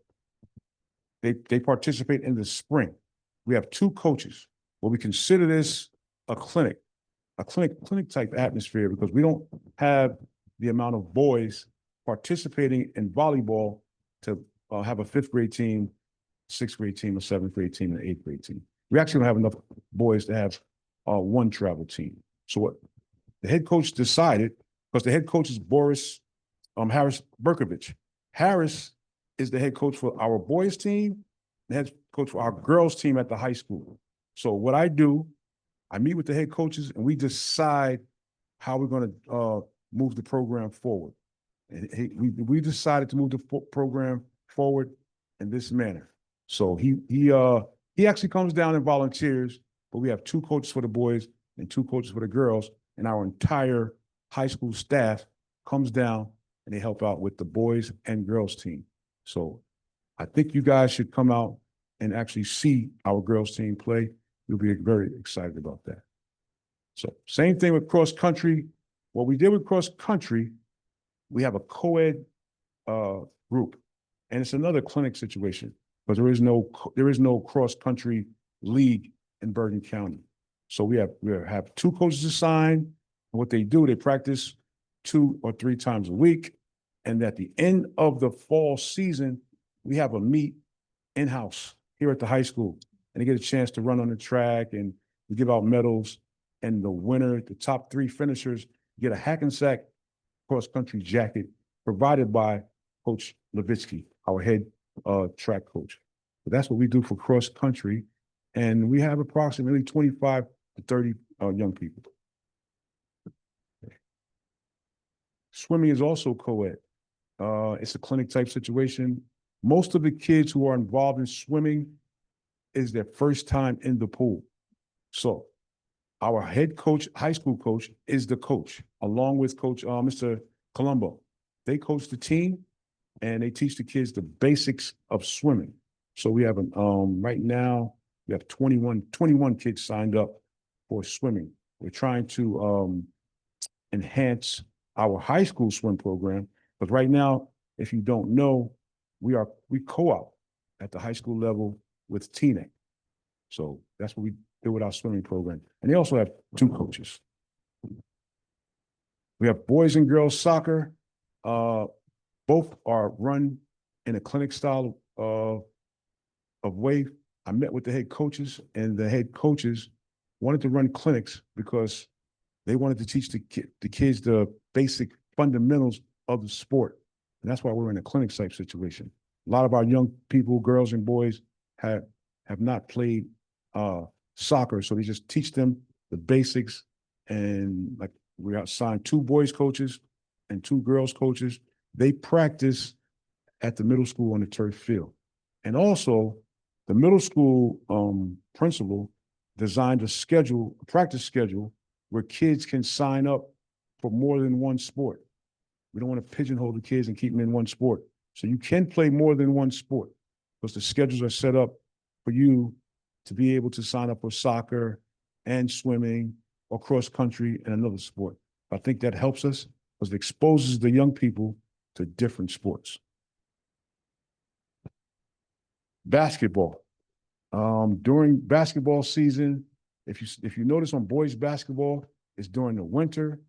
they participate in the spring. We have 2 coaches. Well, we consider this a clinic type atmosphere, because we don't have the amount of boys participating in volleyball to have a 5th grade team, 6th grade team, a 7th grade team, and an 8th grade team. We actually don't have enough boys to have 1 travel team. So what the head coach decided, because the head coach is Boris Harris Berkovich. Harris is the head coach for our boys team, the head coach for our girls team at the high school. So what I do, I meet with the head coaches and we decide how we're going to move the program forward. And we decided to move the program forward in this manner. So he actually comes down and volunteers, but we have 2 coaches for the boys and 2 coaches for the girls, and our entire high school staff comes down and they help out with the boys and girls team. So I think you guys should come out and actually see our girls team play. You'll be very excited about that. So same thing with cross country. What we did with cross country, we have a co-ed group, and it's another clinic situation because there is no cross country league in Bergen County. So we have 2 coaches assigned. What they do, they practice 2 or 3 times a week, and at the end of the fall season, we have a meet in-house here at the high school, and they get a chance to run on the track, and we give out medals. And the winner, the top 3 finishers, get a Hackensack cross-country jacket provided by Coach Levitsky, our head track coach. So that's what we do for cross-country. And we have approximately 25 to 30 young people. Swimming is also co-ed. It's a clinic-type situation. Most of the kids who are involved in swimming is their first time in the pool. So our head coach, high school coach, is the coach, along with Coach Mr. Colombo. They coach the team, and they teach the kids the basics of swimming. So we have right now, we have 21 kids signed up for swimming. We're trying to enhance our high school swim program, but right now, if you don't know, we co-op at the high school level with TNEC. So that's what we do with our swimming program. And they also have 2 coaches. We have boys and girls soccer. Both are run in a clinic style of way. I met with the head coaches, and the head coaches wanted to run clinics because they wanted to teach the kids the basic fundamentals of the sport. And that's why we're in a clinic type situation. A lot of our young people, girls and boys, have not played soccer, so they just teach them the basics. And like we assigned 2 boys coaches and 2 girls coaches. They practice at the middle school on the turf field. And also, the middle school principal designed a practice schedule where kids can sign up for more than one sport. We don't want to pigeonhole the kids and keep them in one sport. So you can play more than one sport because the schedules are set up for you to be able to sign up for soccer and swimming or cross country and another sport. I think that helps us because it exposes the young people to different sports. Basketball. During basketball season, if you notice on boys basketball, it's during the winter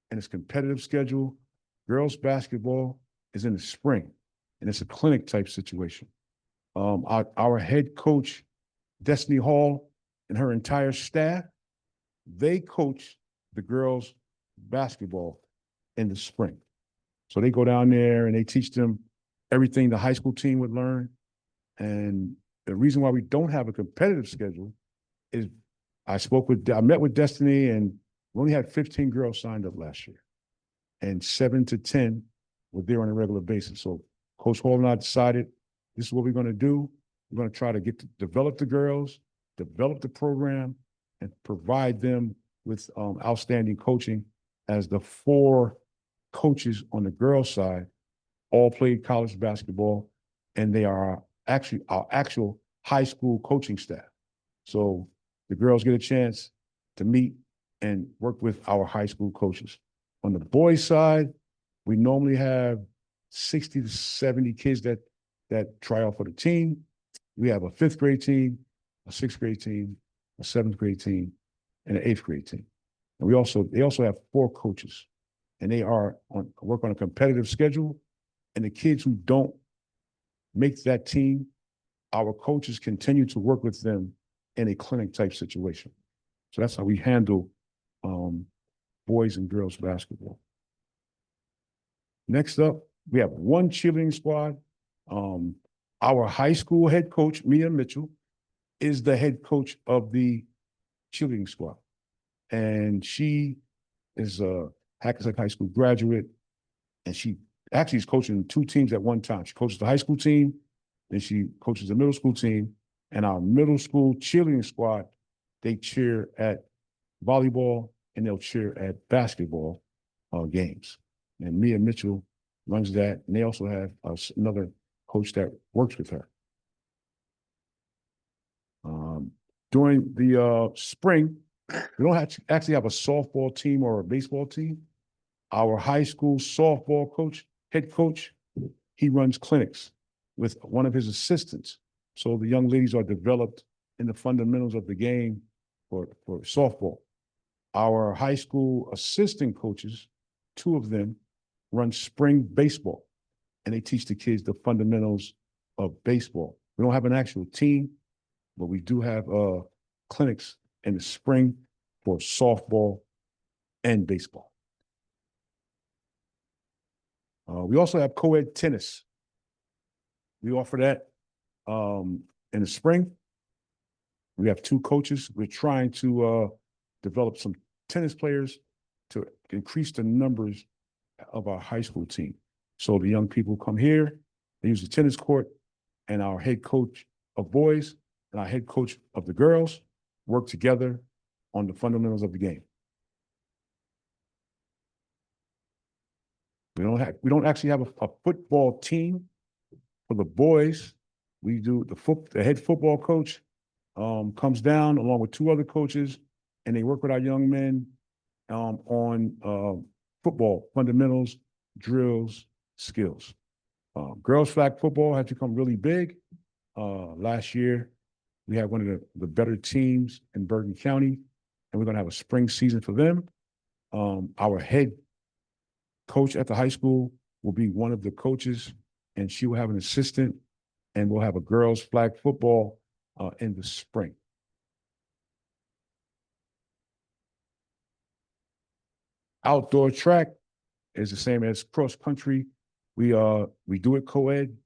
and it's competitive schedule. Girls basketball is in the spring, and it's a clinic type situation. Our head coach, Destiny Hall, and her entire staff, they coach the girls basketball in the spring. So they go down there and they teach them everything the high school team would learn. And the reason why we don't have a competitive schedule is I met with Destiny, and we only had 15 girls signed up last year, and 7 to 10 were there on a regular basis. So Coach Hall and I decided this is what we're going to do. We're going to try to develop the girls, develop the program, and provide them with outstanding coaching, as the 4 coaches on the girls' side all played college basketball, and they are actually our actual high school coaching staff. So the girls get a chance to meet and work with our high school coaches. On the boys' side, we normally have 60 to 70 kids that try out for the team. We have a 5th grade team, a 6th grade team, a 7th grade team, and an 8th grade team. And they also have 4 coaches, and they work on a competitive schedule. And the kids who don't make that team, our coaches continue to work with them in a clinic type situation. So that's how we handle boys and girls basketball. Next up, we have 1 cheerleading squad. Our high school head coach, Mia Mitchell, is the head coach of the cheerleading squad. And she is a Hackensack High School graduate, and she actually is coaching 2 teams at one time. She coaches the high school team, then she coaches the middle school team, and our middle school cheerleading squad, they cheer at volleyball and they'll cheer at basketball games. And Mia Mitchell runs that, and they also have another coach that works with her. During the spring, we don't actually have a softball team or a baseball team. Our high school softball coach, head coach, he runs clinics with one of his assistants. So the young ladies are developed in the fundamentals of the game for softball. Our high school assistant coaches, two of them, run spring baseball, and they teach the kids the fundamentals of baseball. We don't have an actual team, but we do have clinics in the spring for softball and baseball. We also have co-ed tennis. We offer that in the spring. We have two coaches. We're trying to develop some tennis players to increase the numbers of our high school team. So the young people come here, they use the tennis court, and our head coach of boys and our head coach of the girls work together on the fundamentals of the game. We don't actually have a football team for the boys. We do the head football coach comes down along with two other coaches, and they work with our young men on football fundamentals, drills, skills. Girls flag football has become really big. Last year, we had one of the better teams in Bergen County, and we're going to have a spring season for them. Our head coach at the high school will be one of the coaches, and she will have an assistant, and we'll have a girls flag football in the spring. Outdoor track is the same as cross country. We do it co-ed.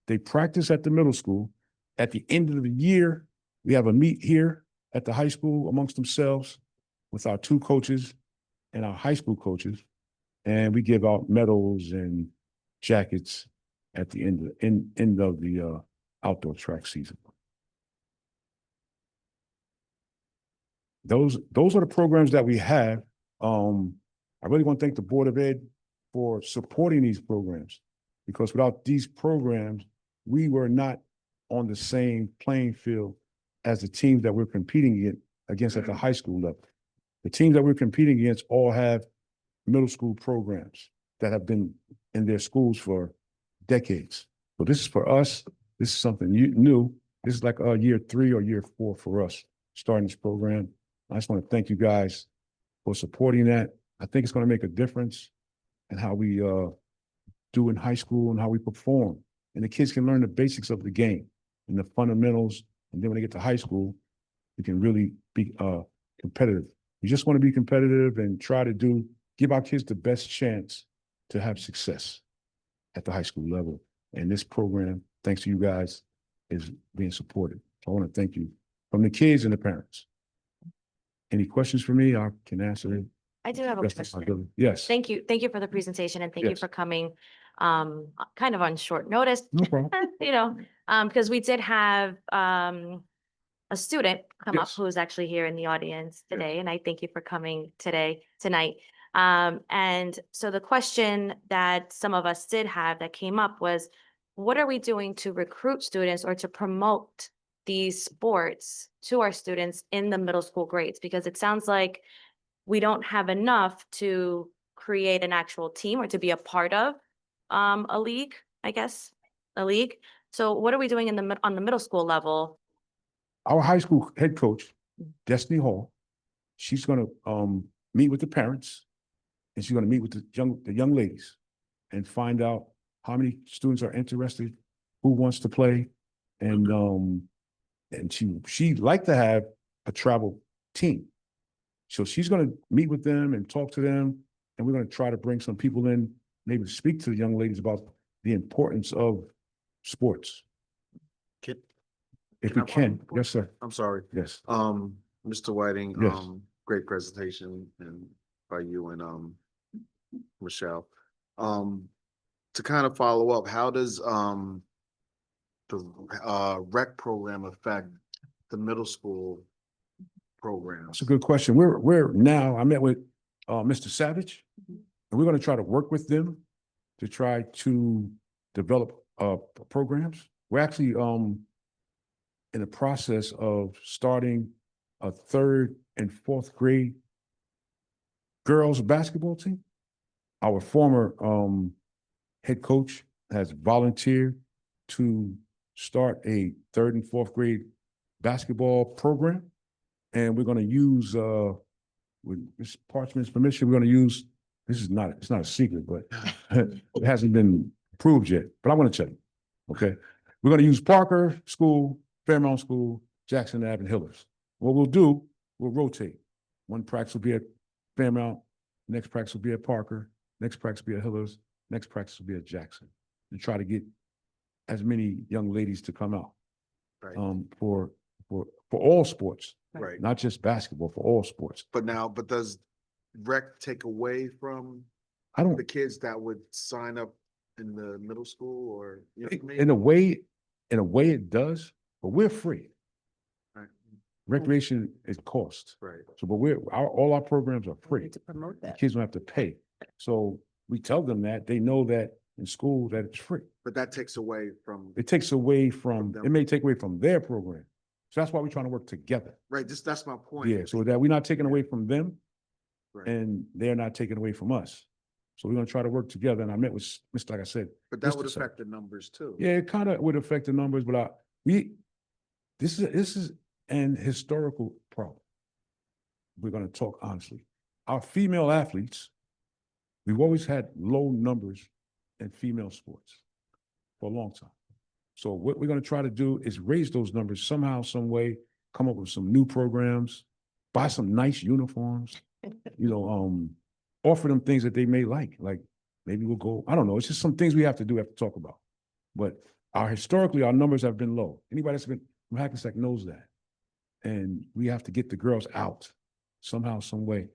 They practice at the middle school. At the end of the year, we have a meet here at the high school amongst themselves with our two coaches and our high school coaches. And we give out medals and jackets at the end of the outdoor track season. Those are the programs that we have. I really want to thank the Board of Ed for supporting these programs, because without these programs, we were not on the same playing field as the teams that we're competing against at the high school level. The teams that we're competing against all have middle school programs that have been in their schools for decades. So this is for us. This is something new. This is like year 3 or year 4 for us starting this program. I just want to thank you guys for supporting that. I think it's going to make a difference in how we do in high school and how we perform. And the kids can learn the basics of the game and the fundamentals. And then when they get to high school, we can really be competitive. We just want to be competitive and try to give our kids the best chance to have success at the high school level. And this program, thanks to you guys, is being supported. So I want to thank you from the kids and the parents. Any questions for me? I can answer it. I do have a Best of my question. ability. Yes. Thank you for the presentation, and thank you Yes. for coming kind of on short notice. No problem. Because we did have a student come up Yes. who is actually here in the audience Yes. today, and I thank you for coming tonight. And so the question that some of us did have that came up was, what are we doing to recruit students or to promote these sports to our students in the middle school grades? Because it sounds like we don't have enough to create an actual team or to be a part of a league, I guess, a league. So what are we doing on the middle school level? Our high school head coach, Destiny Hall, she's going to meet with the parents, and she's going to meet with the young ladies and find out how many students are interested, who wants to play, and she'd like to have a travel team. So she's going to meet with them and talk to them, and we're going to try to bring some people in, maybe to speak to the young ladies about the importance of sports. If we can, yes, sir. I'm sorry. Yes. Mr. Whiting, Yes. great presentation and by you and Michelle. To kind of follow up, how does the rec program affect the middle school programs? That's a good question. We're now, I met with Mr. Savage, and we're going to try to work with them to try to develop programs. We're actually in the process of starting a 3rd and 4th grade girls basketball team. Our former head coach has volunteered to start a 3rd and 4th grade basketball program. And we're gonna use, with Ms. Parchman's permission, we're gonna use, it's not a secret, but it hasn't been approved yet, but I'm gonna tell you, okay? We're gonna use Parker School, Fairmount School, Jackson Ave, and Hillers. What we'll do, we'll rotate. One practice will be at Fairmount, next practice will be at Parker, next practice will be at Hillers, next practice will be at Jackson. And try to get as many young ladies to come out. Right. For all sports, Right. not just basketball, for all sports. But does rec take away from I don't, the kids that would sign up in the middle school or, you know what I mean? in a way it does, but we're free. Right. Recreation is cost. Right. So, but all our programs are free. To promote The that. kids don't have to pay. So we tell them that, they know that in school that it's free. But that takes away from, It takes away from, them. it may take away from their program. So that's why we're trying to work together. right, that's my point. Yeah, so that we're not taking away from them Right. and they're not taking away from us. So we're gonna try to work together. And I met with Mr. Like I said, But that would Mr. Sutton. affect the numbers too. yeah, it kind of would affect the numbers, but this is an historical problem. We're gonna talk honestly. Our female athletes, we've always had low numbers in female sports for a long time. So what we're gonna try to do is raise those numbers somehow, some way, come up with some new programs, buy some nice uniforms, offer them things that they may like maybe we'll go, I don't know, it's just some things we have to talk about. But historically, our numbers have been low. Anybody that's been from Hackensack knows that. And we have to get the girls out somehow, some way.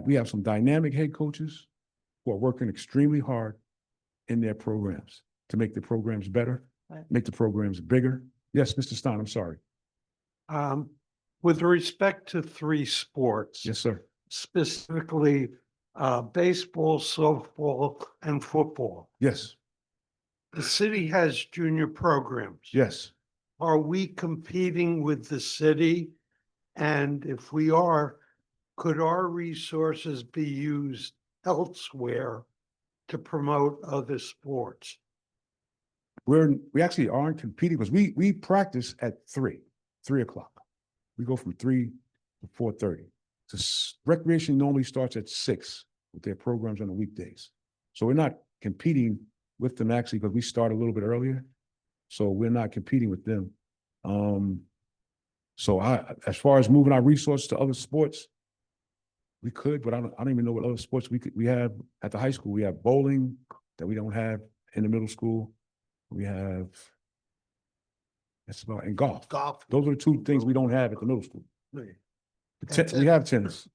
We have some dynamic head coaches who are working extremely hard in their programs to make the programs better, Right. make the programs bigger. Yes, Mr. Stein, I'm sorry. With respect to 3 sports. Yes, sir. Specifically, baseball, softball, and football. Yes, The city has junior programs. yes. Are we competing with the city? And if we are, could our resources be used elsewhere to promote other sports? We actually aren't competing because we practice at 3:00. We go from 3 to 4:30. Recreation normally starts at 6 with their programs on the weekdays. So we're not competing with them actually because we start a little bit earlier. So we're not competing with them. So as far as moving our resources to other sports, we could, but I don't even know what other sports we have at the high school. We have bowling that we don't have in the middle school. We have, and golf. Golf. Those are the 2 things we don't have at the middle school. Right. We have tennis,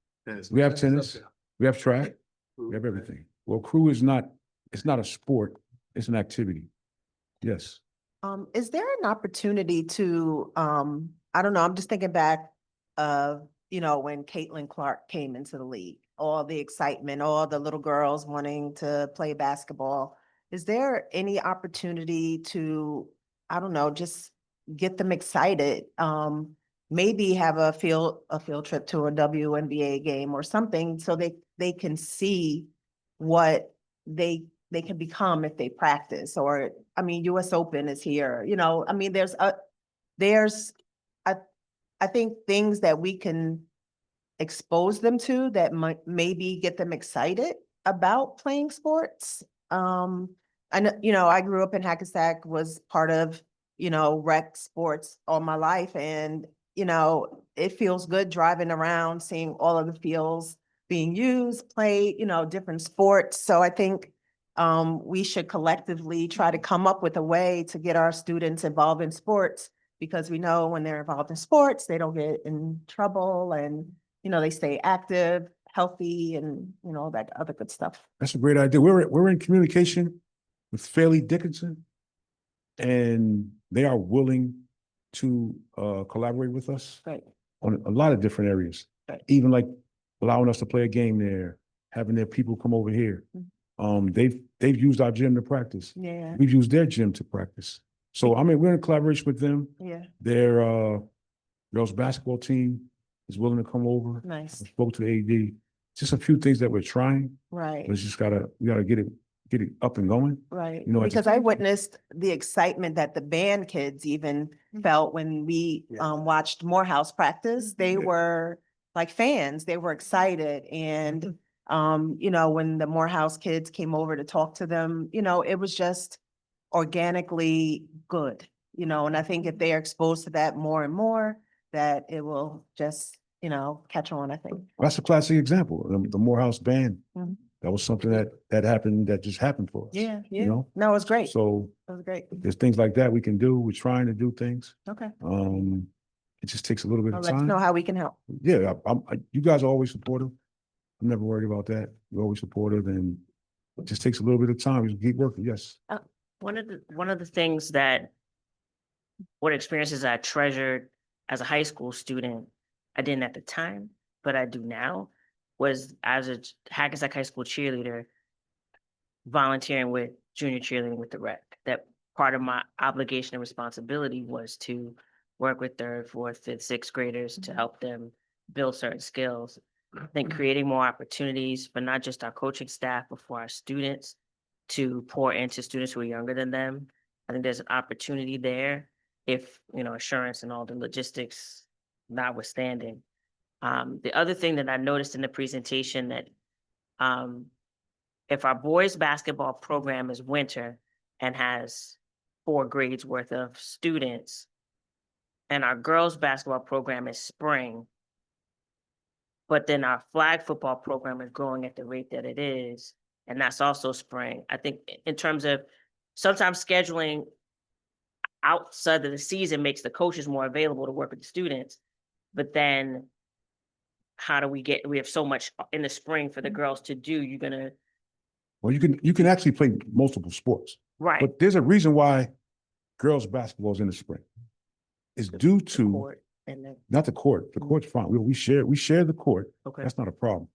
we have tennis, we have track, we have everything. Well, crew is not, it's not a sport, it's an activity. Yes. Is there an opportunity to, I don't know, I'm just thinking back of, when Caitlin Clark came into the league, all the excitement, all the little girls wanting to play basketball. Is there any opportunity to, I don't know, just get them excited? Maybe have a field trip to a WNBA game or something so they can see what they can become if they practice, or, US Open is here, there's I think things that we can expose them to that might maybe get them excited about playing sports. I know, I grew up in Hackensack, was part of, rec sports all my life. And, it feels good driving around, seeing all of the fields being used, played, different sports. So I think we should collectively try to come up with a way to get our students involved in sports, because we know when they're involved in sports, they don't get in trouble and, they stay active, healthy, and, all that other good stuff. That's a great idea. We're in communication with Fairleigh Dickinson, and they are willing to collaborate with us Right. on a lot of different areas. Right. Even like allowing us to play a game there, having their people come over here. They've used our gym to practice. Yeah. We've used their gym to practice. So, I mean, we're in collaboration with them. Yeah, Their, girls' basketball team is willing to come over. nice, I spoke to the AD. Just a few things that we're trying, right. but it's just we gotta get it up and going. Right, You know, at the because I same- witnessed the excitement that the band kids even felt when we watched Morehouse practice. They Yeah. were like fans, they were excited and you know, when the Morehouse kids came over to talk to them, you know, it was just organically good, you know, and I think if they are exposed to that more and more, that it will just, you know, catch on, I think. That's a classic example. The Morehouse band, Mhm. that was something that happened, that just happened for us. Yeah, You yeah. know? No, it was great. So It was great. there's things like that we can do. We're trying to do things. Okay. It just takes a little bit I'll of let you know time. how we can help. Yeah, you guys are always supportive. I'm never worried about that. You're always supportive, and it just takes a little bit of time. We keep working. Yes. One of the things that, what experiences I treasured as a high school student, I didn't at the time, but I do now, was as a Hackensack High School cheerleader, volunteering with junior cheerleading with the rec. That part of my obligation and responsibility was to work with third, fourth, fifth, sixth graders to help them build certain skills. I think creating more opportunities for not just our coaching staff, but for our students to pour into students who are younger than them. I think there's an opportunity there if, you know, insurance and all the logistics notwithstanding. The other thing that I noticed in the presentation that if our boys' basketball program is winter and has 4 grades worth of students, and our girls' basketball program is spring, but then our flag football program is growing at the rate that it is, and that's also spring. I think in terms of sometimes scheduling outside of the season makes the coaches more available to work with the students, but then how do we have so much in the spring for the girls to do, you're gonna, Well, you can actually play multiple sports, right. but there's a reason why girls' basketball is in the spring. It's due to court and then, not the court. The court's fine. We share the court. okay, That's not a problem.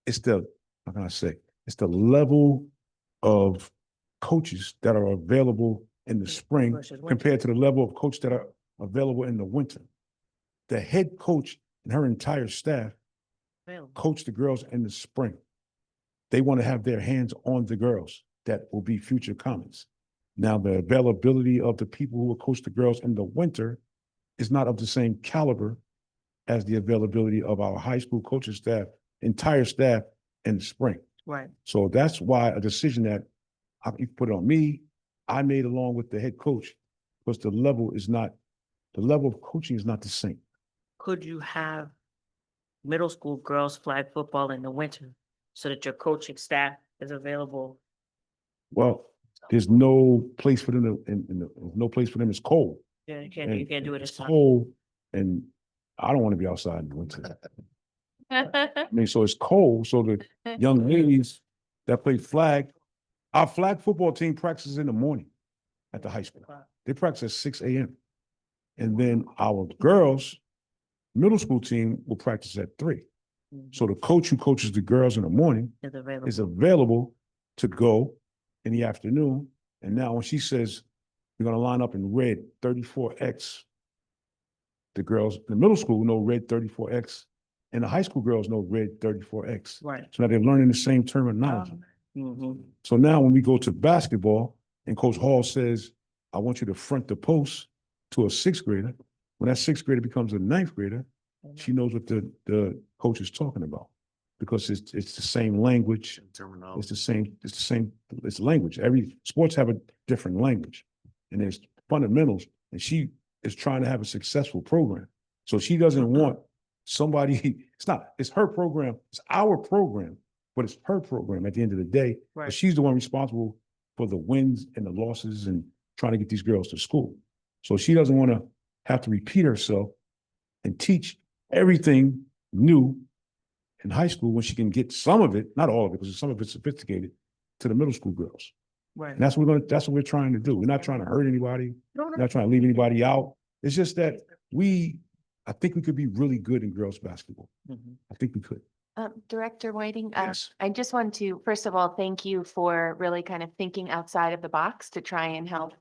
It's the, how can I say? It's the level of coaches that are available in the spring versus winter. compared to the level of coaches that are available in the winter. The head coach and her entire staff available. coach the girls in the spring. They want to have their hands on the girls that will be future Comets. Now, the availability of the people who will coach the girls in the winter is not of the same caliber as the availability of our high school coaching staff, entire staff in the spring. Right. So that's why a decision that you put it on me, I made along with the head coach, because the level of coaching is not the same. Could you have middle school girls flag football in the winter so that your coaching staff is available? Well, there's no place for them no place for them. It's cold. Yeah, you And can't do it. It's as time. cold, and I don't want to be outside in the winter. I mean, so it's cold, so the young ladies that play flag, our flag football team practices in the morning at the high school. They practice at 6 a.m. And then our girls' middle school team will practice at 3. So the coach who coaches the girls in the morning It's available. is available to go in the afternoon. And now when she says, we're gonna line up in red 34X, the girls in the middle school know red 34X, and the high school girls know red 34X. Right. So now they're learning the same terminology. Mhm. So now when we go to basketball and Coach Hall says, I want you to front the post to a 6th grader, when that 6th grader becomes a 9th grader, she knows what the coach is talking about, because it's the same language. Terminology. It's language. Every sports have a different language, and there's fundamentals, and she is trying to have a successful program. So she doesn't want somebody, it's her program, it's our program, but it's her program at the end of the day. Right. But she's the one responsible for the wins and the losses and trying to get these girls to school. So she doesn't want to have to repeat herself and teach everything new in high school when she can get some of it, not all of it, because some of it's sophisticated, to the middle school girls. Right. And that's what we're trying to do. We're not trying to hurt anybody. No, We're not trying to leave anybody out. It's just that I think we could be really good in girls basketball. Mhm. I think we could. Director Whiting, Yes. I just want to, first of all, thank you for really kind of thinking outside of the box to try and help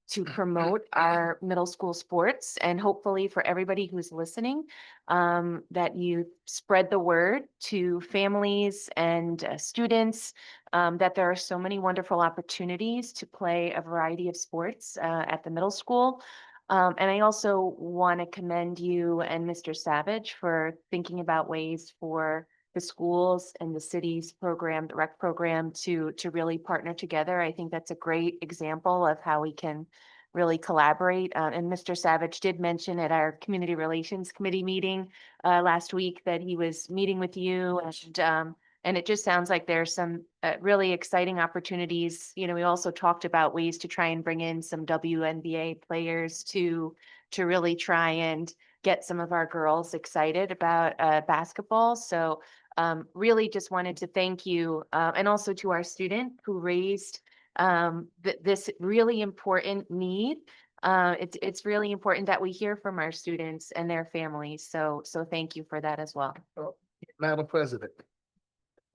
to promote our middle school sports, and hopefully for everybody who's listening, that you spread the word to families and students, that there are so many wonderful opportunities to play a variety of sports at the middle school. And I also want to commend you and Mr. Savage for thinking about ways for the schools and the city's program, the rec program, to really partner together. I think that's a great example of how we can really collaborate. And Mr. Savage did mention at our Community Relations Committee meeting last week that he was meeting with you, and it just sounds like there's some really exciting opportunities. You know, we also talked about ways to try and bring in some WNBA players to really try and get some of our girls excited about basketball. So really just wanted to thank you, and also to our student who raised this really important need. It's really important that we hear from our students and their families. So thank you for that as well. Madam President,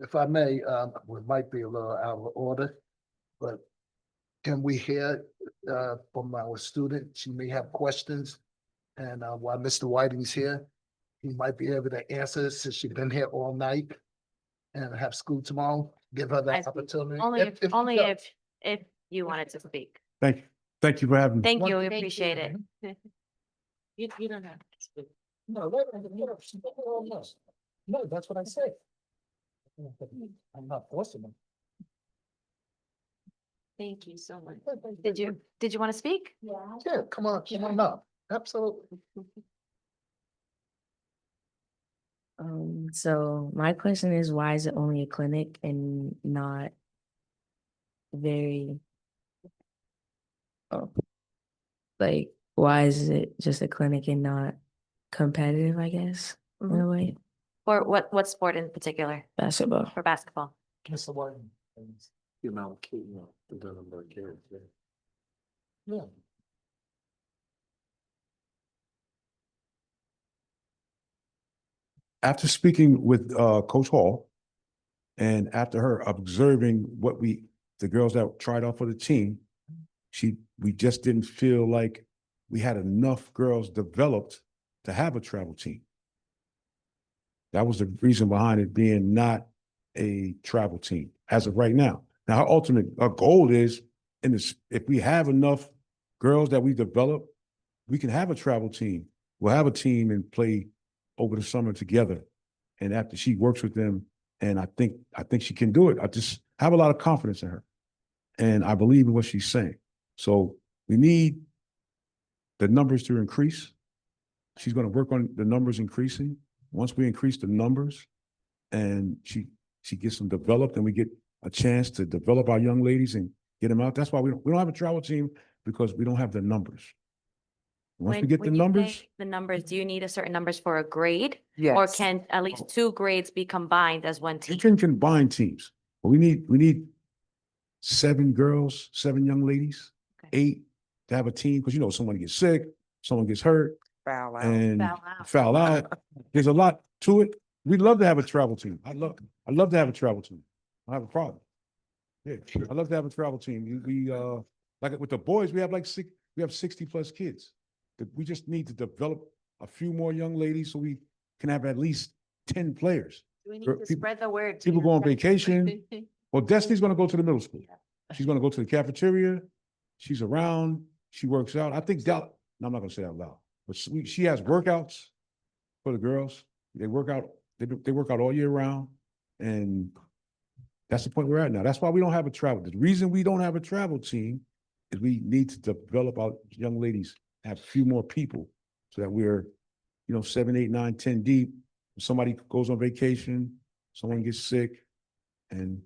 if I may, we might be a little out of order, but can we hear from our student? She may have questions. And while Mr. Whiting's here, he might be able to answer since she's been here all night and have school tomorrow. Give her that opportunity. Only If you don't- if you wanted to speak. Thank you. Thank you for having me. Thank you, we Thank appreciate you. it. You don't have to speak. No, no, that's what I said. I'm not forcing them. Thank you so much. Did you want to speak? Yeah, come on up. Absolutely. So my question is, why is it only a clinic and not very, like, why is it just a clinic and not competitive, I guess, in a way? Or what sport in particular? Basketball. For basketball? Mr. Whiting. The amount of kids, the number of kids, yeah. Yeah. After speaking with Coach Hall and after her observing what the girls that tried out for the team, we just didn't feel like we had enough girls developed to have a travel team. That was the reason behind it being not a travel team as of right now. Now, our goal is if we have enough girls that we develop, we can have a travel team. We'll have a team and play over the summer together. And after she works with them, and I think she can do it. I just have a lot of confidence in her. And I believe in what she's saying. So we need the numbers to increase. She's going to work on the numbers increasing. Once we increase the numbers and she gets them developed and we get a chance to develop our young ladies and get them out. That's why we don't have a travel team, because we don't have the numbers. Once we get the When you numbers, say the numbers, do you need a certain numbers for a grade? Or Yes. can at least two grades be combined as one you team? can combine teams. But we need 7 girls, 7 young ladies, Okay. 8 to have a team, because someone gets sick, someone gets hurt, Foul out. and Foul out. foul out. There's a lot to it. We'd love to have a travel team. I'd love to have a travel team. I don't have a problem. Yeah, I'd love to have a travel team. We like with the boys, we have 60+ kids. We just need to develop a few more young ladies so we can have at least 10 players. We need Girl, to people- spread the word. to people your go on friends. vacation. Well, Destiny's gonna go to the middle school. She's gonna go to the cafeteria. She's around. She works out. I think no, I'm not gonna say that out loud, but she has workouts for the girls. They work out. They work out all year round, and that's the point we're at now. That's why we don't have a travel. The reason we don't have a travel team is we need to develop our young ladies, have a few more people, so that we're, 7, 8, 9, 10 deep. If somebody goes on vacation, someone gets sick, and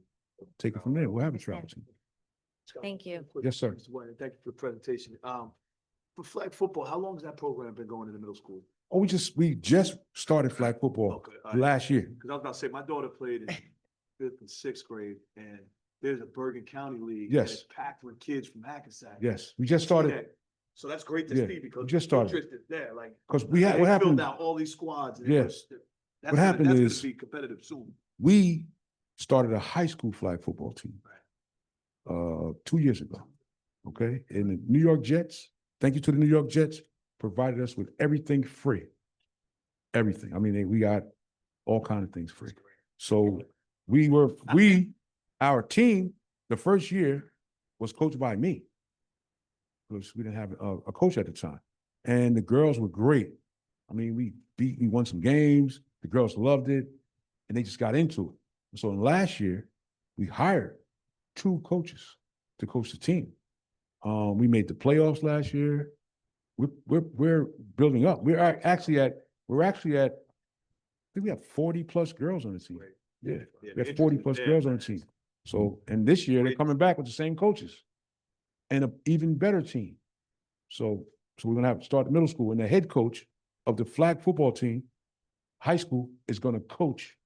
take it from there. We'll have a travel team. Thank you. Yes, sir. Mr. White, thank you for the presentation. For flag football, how long has that program been going in the middle school? Oh, we just started flag football Okay, all right. last year. Because I was about to say, my daughter played in 5th and 6th grade, and there's a Bergen County League. and Yes. It's packed with kids from Hackensack. Yes, we just started, So that's great to Yeah, see we because just the started. interest is there, like. because They what filled happened, out all these squads. and Yeah. That's happened gonna is- be competitive soon. we started a high school flag football team 2 years ago. Okay, and the New York Jets, thank you to the New York Jets, provided us with everything free. Everything. I mean, we got all kinds of things free. So our team, the first year was coached by me. Because we didn't have a coach at the time. And the girls were great. I mean, we won some games. The girls loved it and they just got into it. So last year, we hired 2 coaches to coach the team. We made the playoffs last year. We're building up. We're actually at, I think we have 40 plus girls on the team. Yeah, we have 40 plus girls on the team. So, and this year they're coming back with the same coaches and an even better team. So we're gonna have to start the middle school, and the head coach of the flag football team, high school, is gonna coach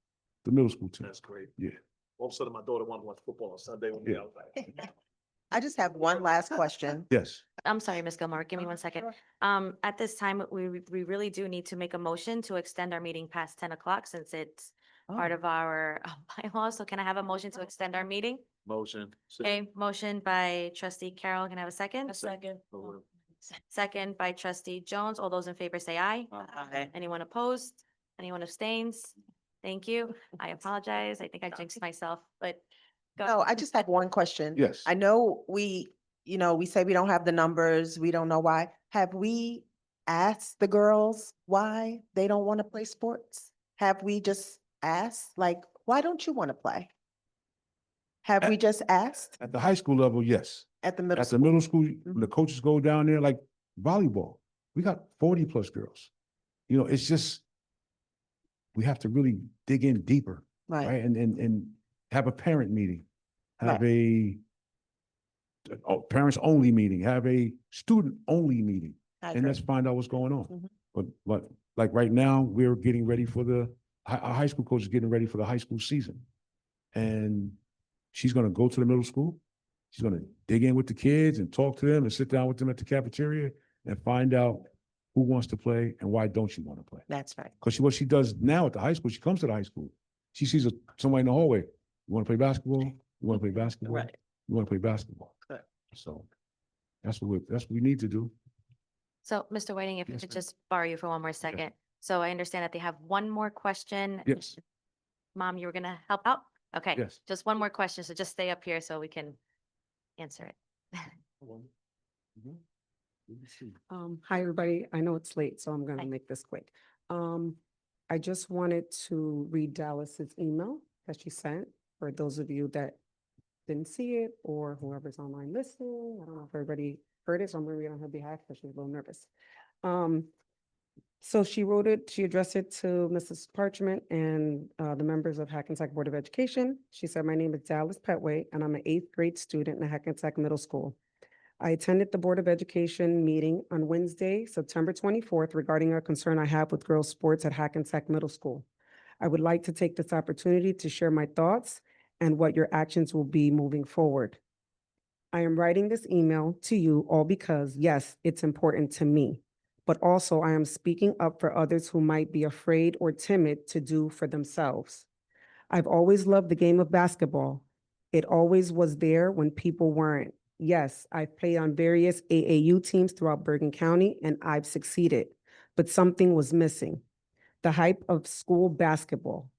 the middle school team. That's great. Yeah. All of a sudden, my daughter wanted to watch football on Sunday when we Yeah. out like. I just have one last question. Yes. I'm sorry, Ms. Gilmore, give me 1 second. At this time, we really do need to make a motion to extend our meeting past 10 o'clock since it's part of our bylaws. So can I have a motion to extend our meeting? Motion. Okay, motion by trustee Carroll. Can I have a second? second. Second by trustee Jones. All those in favor say aye. Aye. Anyone opposed? Anyone abstains? Thank you. I apologize. I think I jinxed myself, but. go No, ahead. I just have one question. Yes. I know we say we don't have the numbers, we don't know why. Have we asked the girls why they don't want to play sports? Have we just asked, like, why don't you want to play? Have we just asked At the high school level, yes. at the middle At the school? middle school, when the coaches go down there, like volleyball, we got 40 plus girls. You know, it's just, we have to really dig in deeper, Right, right? And have a parent meeting, have a parents only meeting, have a student only meeting, I and agree. let's find out what's going on. Mhm. But like right now, we're getting ready for our high school coach is getting ready for the high school season. And she's gonna go to the middle school. She's gonna dig in with the kids and talk to them and sit down with them at the cafeteria and find out who wants to play and why don't you want to play. That's right. Because what she does now at the high school, she comes to the high school. She sees somebody in the hallway. You want to play basketball? You want to play basketball? Right. You want to play basketball? Right. So that's what we need to do. So, Mr. Whiting, if I Yes, could ma'am. just borrow you for one more second. So I understand that they have one more question. Yes. Mom, you were gonna help out? Okay. Yes. Just one more question, so just stay up here so we can answer it. Hi, everybody. I know it's late, so I'm Hi. gonna make this quick. I just wanted to read Dallas's email that she sent for those of you that didn't see it or whoever's online listening. I don't know if everybody heard it, so I'm gonna read on her behalf because she's a little nervous. So she addressed it to Mrs. Parchment and the members of Hackensack Board of Education. She said, "My name is Dallas Petway, and I'm an 8th grade student in Hackensack Middle School. I attended the Board of Education meeting on Wednesday, September 24th, regarding a concern I have with girls' sports at Hackensack Middle School. I would like to take this opportunity to share my thoughts and what your actions will be moving forward. I am writing this email to you all because, yes, it's important to me, but also I am speaking up for others who might be afraid or timid to do for themselves. I've always loved the game of basketball. It always was there when people weren't. Yes, I've played on various AAU teams throughout Bergen County and I've succeeded, but something was missing. The hype of school basketball.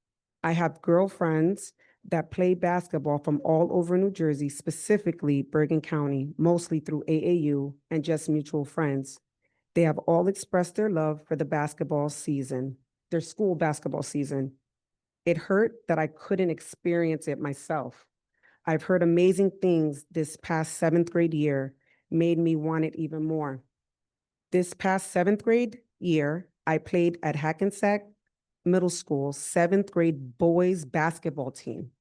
I have girlfriends that play basketball from all over New Jersey, specifically Bergen County, mostly through AAU and just mutual friends. They have all expressed their love for the basketball season, their school basketball season. It hurt that I couldn't experience it myself. I've heard amazing things this past 7th grade year, made me want it even more. This past 7th grade year, I played at Hackensack Middle School 7th grade boys basketball team.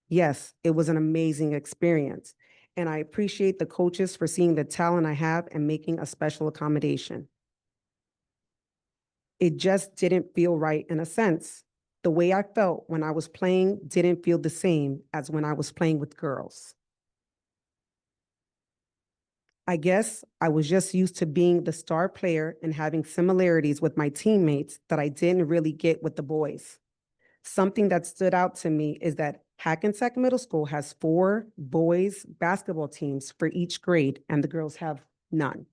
Yes, it was an amazing experience, and I appreciate the coaches for seeing the talent I have and making a special accommodation. It just didn't feel right in a sense. The way I felt when I was playing didn't feel the same as when I was playing with girls. I guess I was just used to being the star player and having similarities with my teammates that I didn't really get with the boys. Something that stood out to me is that Hackensack Middle School has 4 boys basketball teams for each grade, and the girls have none.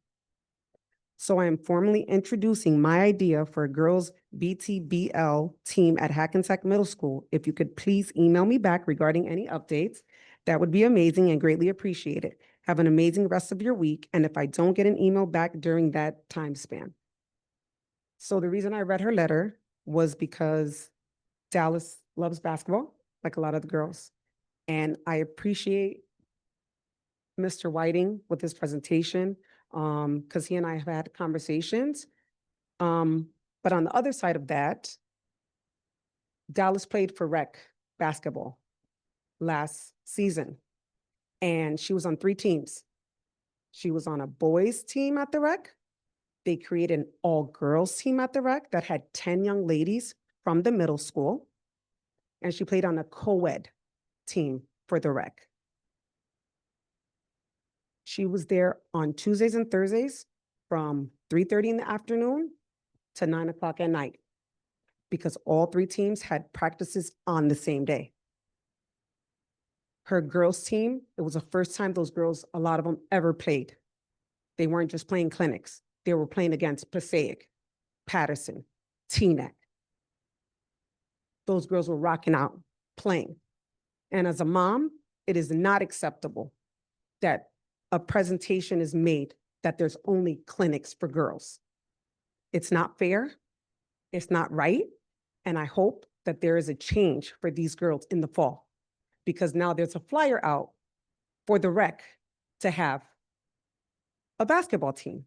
So I am formally introducing my idea for a girls BTBL team at Hackensack Middle School. If you could please email me back regarding any updates, that would be amazing and greatly appreciated. Have an amazing rest of your week, and if I don't get an email back during that time span. So the reason I read her letter was because Dallas loves basketball, like a lot of the girls. And I appreciate Mr. Whiting with his presentation, because he and I have had conversations. But on the other side of that, Dallas played for rec basketball last season, and she was on 3 teams. She was on a boys team at the rec. They created an all-girls team at the rec that had 10 young ladies from the middle school. And she played on a co-ed team for the rec. She was there on Tuesdays and Thursdays from 3:30 in the afternoon to 9 o'clock at night, because all 3 teams had practices on the same day. Her girls team, it was the first time those girls, a lot of them ever played. They weren't just playing clinics. They were playing against Passaic, Patterson, Teaneck. Those girls were rocking out, playing. And as a mom, it is not acceptable that a presentation is made that there's only clinics for girls. It's not fair. It's not right. And I hope that there is a change for these girls in the fall, because now there's a flyer out for the rec to have a basketball team.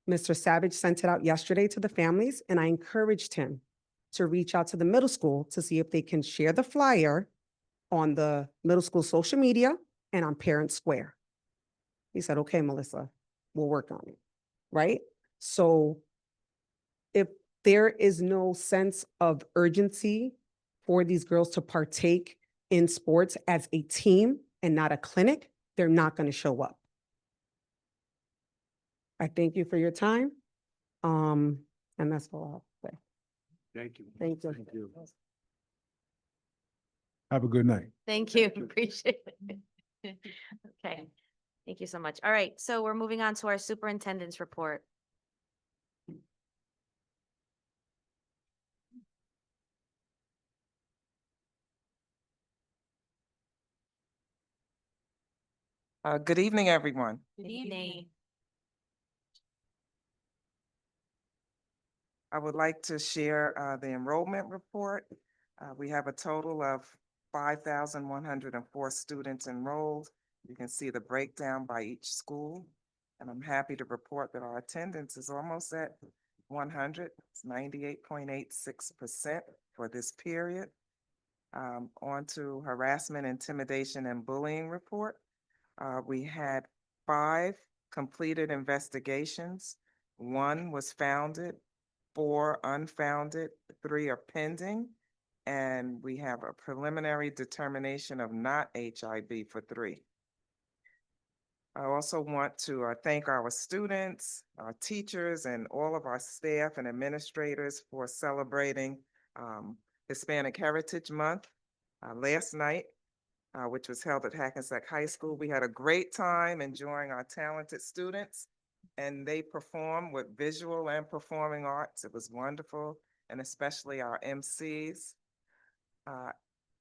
Mr. Savage sent it out yesterday to the families, and I encouraged him to reach out to the middle school to see if they can share the flyer on the middle school social media and on Parent Square. He said, okay, Melissa, we'll work on it, right? So if there is no sense of urgency for these girls to partake in sports as a team and not a clinic, they're not going to show up. I thank you for your time. And that's all I'll say. Thank you. Thank you. Thank you. Have a good night. Thank you, appreciate it. Okay, thank you so much. All right, so we're moving on to our superintendent's report. Good evening, everyone. Good evening. I would like to share the enrollment report. We have a total of 5,104 students enrolled. You can see the breakdown by each school. And I'm happy to report that our attendance is almost at 100. It's 98.86% for this period. On to harassment, intimidation, and bullying report. We had 5 completed investigations. 1 was founded, 4 unfounded, 3 are pending, and we have a preliminary determination of not HIV for 3. I also want to thank our students, our teachers, and all of our staff and administrators for celebrating Hispanic Heritage Month last night, which was held at Hackensack High School. We had a great time enjoying our talented students, and they performed with visual and performing arts. It was wonderful, and especially our MCs.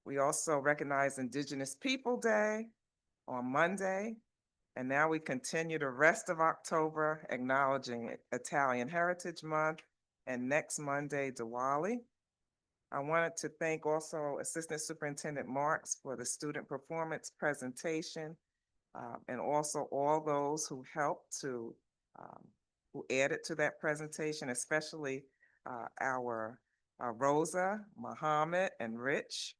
We also recognized Indigenous People Day on Monday, and now we continue the rest of October acknowledging Italian Heritage Month, and next Monday, Diwali. I wanted to thank also Assistant Superintendent Marks for the student performance presentation, and also all those who helped to, who added to that presentation, especially our Rosa, Muhammad, and Rich.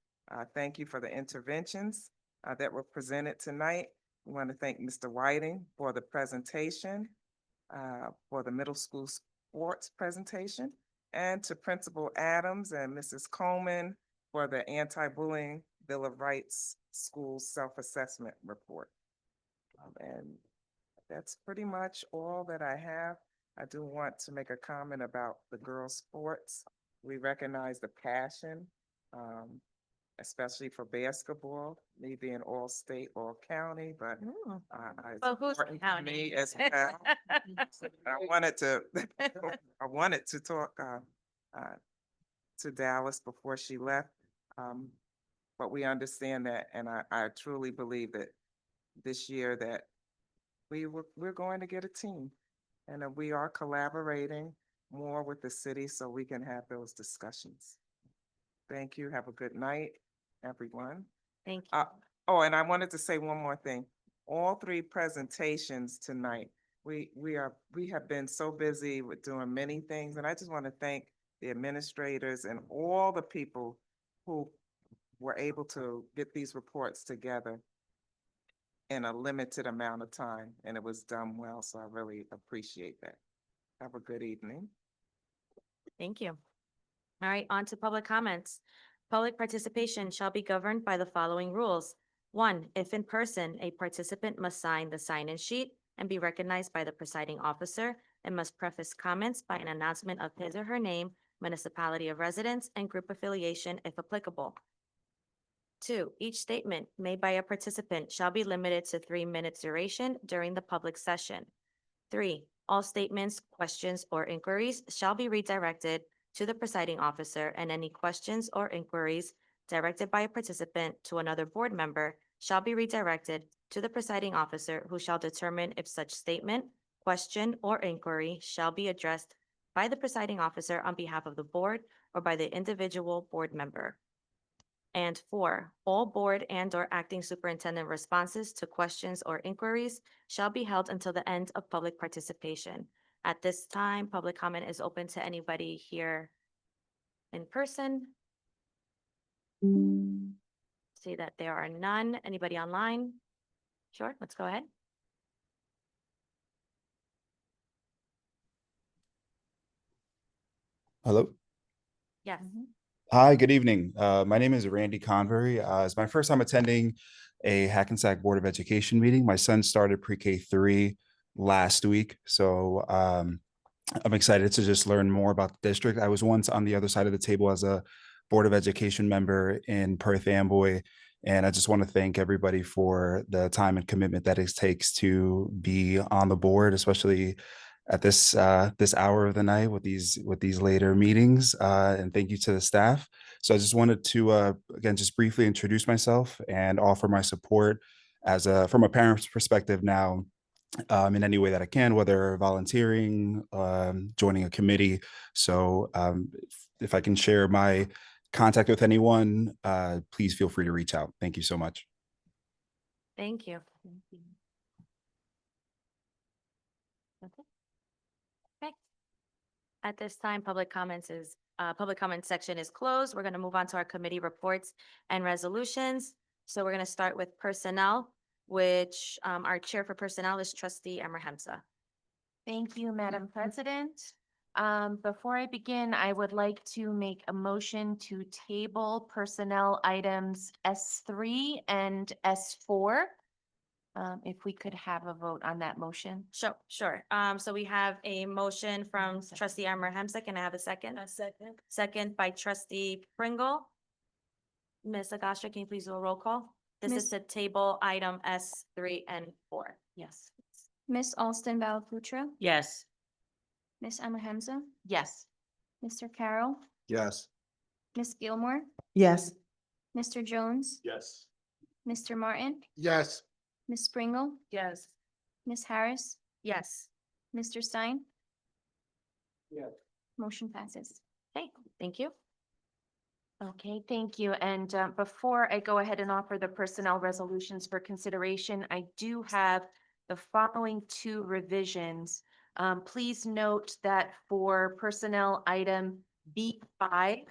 Thank you for the interventions that were presented tonight. We want to thank Mr. Whiting for the presentation, for the middle school sports presentation, and to Principal Adams and Mrs. Coleman for the Anti-Bullying Bill of Rights School Self-Assessment Report. And that's pretty much all that I have. I do want to make a comment about the girls' sports. We recognize the passion especially for basketball, me being all state, all county, but it's Well, who's important to counting? me as well. I wanted to, I wanted to talk to Dallas before she left. But we understand that, and I truly believe that this year that we're going to get a team. And that we are collaborating more with the city so we can have those discussions. Thank you. Have a good night, everyone. Thank you. Oh, and I wanted to say one more thing. All three presentations tonight, we have been so busy with doing many things, and I just want to thank the administrators and all the people who were able to get these reports together in a limited amount of time, and it was done well, so I really appreciate that. Have a good evening. Thank you. All right, on to public comments. Public participation shall be governed by the following rules. 1, if in person, a participant must sign the sign-in sheet and be recognized by the presiding officer and must preface comments by an announcement of his or her name, municipality of residence, and group affiliation if applicable. 2, each statement made by a participant shall be limited to 3 minutes duration during the public session. 3, all statements, questions, or inquiries shall be redirected to the presiding officer, and any questions or inquiries directed by a participant to another board member shall be redirected to the presiding officer, who shall determine if such statement, question, or inquiry shall be addressed by the presiding officer on behalf of the board or by the individual board member. And 4, all board and/or acting superintendent responses to questions or inquiries shall be held until the end of public participation. At this time, public comment is open to anybody here in person. See that there are none. Anybody online? Sure, let's go ahead. Hello. Yes. Hi, good evening. My name is Randy Convery. It's my first time attending a Hackensack Board of Education meeting. My son started pre-K 3 last week, so I'm excited to just learn more about the district. I was once on the other side of the table as a Board of Education member in Perth Amboy, and I just want to thank everybody for the time and commitment that it takes to be on the board, especially at this hour of the night with these later meetings, and thank you to the staff. So I just wanted to again just briefly introduce myself and offer my support from a parent's perspective now, in any way that I can, whether volunteering, joining a committee. So if I can share my contact with anyone, please feel free to reach out. Thank you so much. Thank you. Okay. At this time, public comment section is closed. We're going to move on to our committee reports and resolutions. So we're going to start with personnel, which our chair for personnel is Trustee Emmer Hemsa. Thank you, Madam President. Before I begin, I would like to make a motion to table personnel items S3 and S4. If we could have a vote on that motion. Sure. So we have a motion from Trustee Emmer Hemsa. Can I have a second? A second. Second by Trustee Pringle. Ms. Agostra, can you please do a roll call? This is to table item S3 and 4. Yes. Miss Alston Balafutra, Yes. Miss Emma Hemsa, Yes. Mr. Carroll, Yes. Miss Gilmore, Yes. Mr. Jones, Yes. Mr. Martin, Yes. Miss Pringle, Yes. Miss Harris, Yes. Mr. Stein. Yes. Motion passes. Okay, thank you. Okay, thank you. And before I go ahead and offer the personnel resolutions for consideration, I do have the following 2 revisions. Please note that for personnel item B5,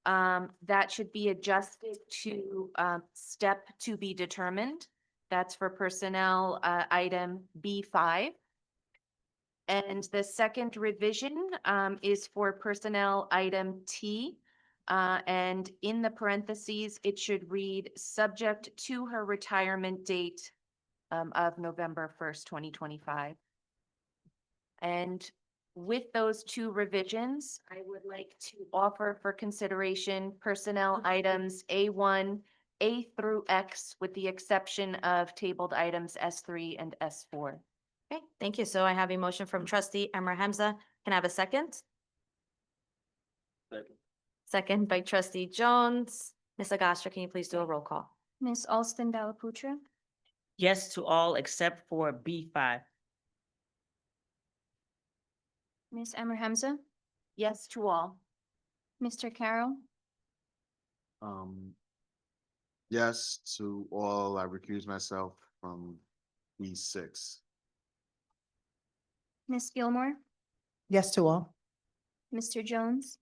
that should be adjusted to step to be determined. That's for personnel item B5. And the second revision is for personnel item T. And in the parentheses, it should read, subject to her retirement date of November 1st, 2025. And With those two revisions, I would like to offer for consideration personnel items A1, A through X, with the exception of tabled items S3 and S4. Okay, thank you. So I have a motion from trustee Emma Hamza. Can I have a second? Second. Second by trustee Jones. Ms. Agostra, can you please do a roll call? Ms. Alston Delaputra, Yes to all except for B5. Ms. Amor Hamza, Yes to all. Mr. Carroll, Yes to all. I recuse myself from B6. Ms. Gilmore, Yes to all. Mr. Jones,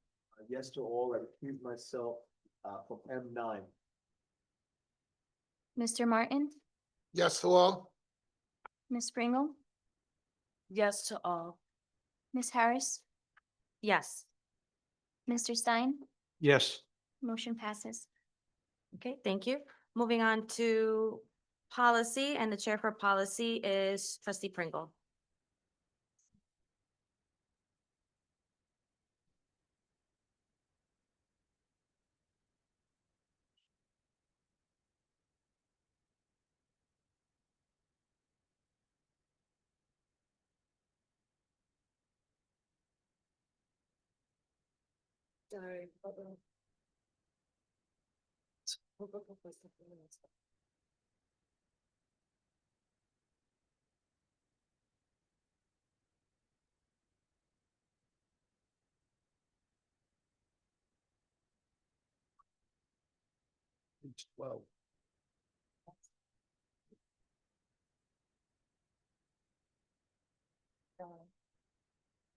Yes to all. I recuse myself from M9. Mr. Martin, Yes to all. Ms. Pringle, Yes to all. Ms. Harris, Yes. Mr. Stein, Yes. motion passes. Okay, thank you. Moving on to policy, and the chair for policy is trustee Pringle. Sorry. Page 12.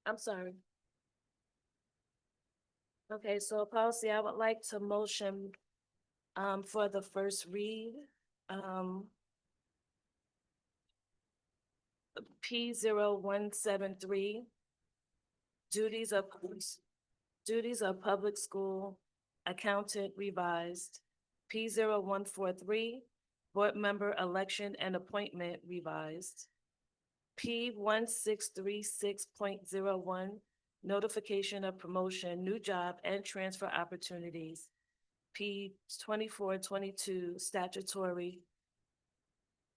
I'm sorry. Okay, so policy, I would like to motion for the first read. P0173. Duties of public school accountant revised. P0143. Board member election and appointment revised. P1636.01. Notification of promotion, new job and transfer opportunities. P2422 statutory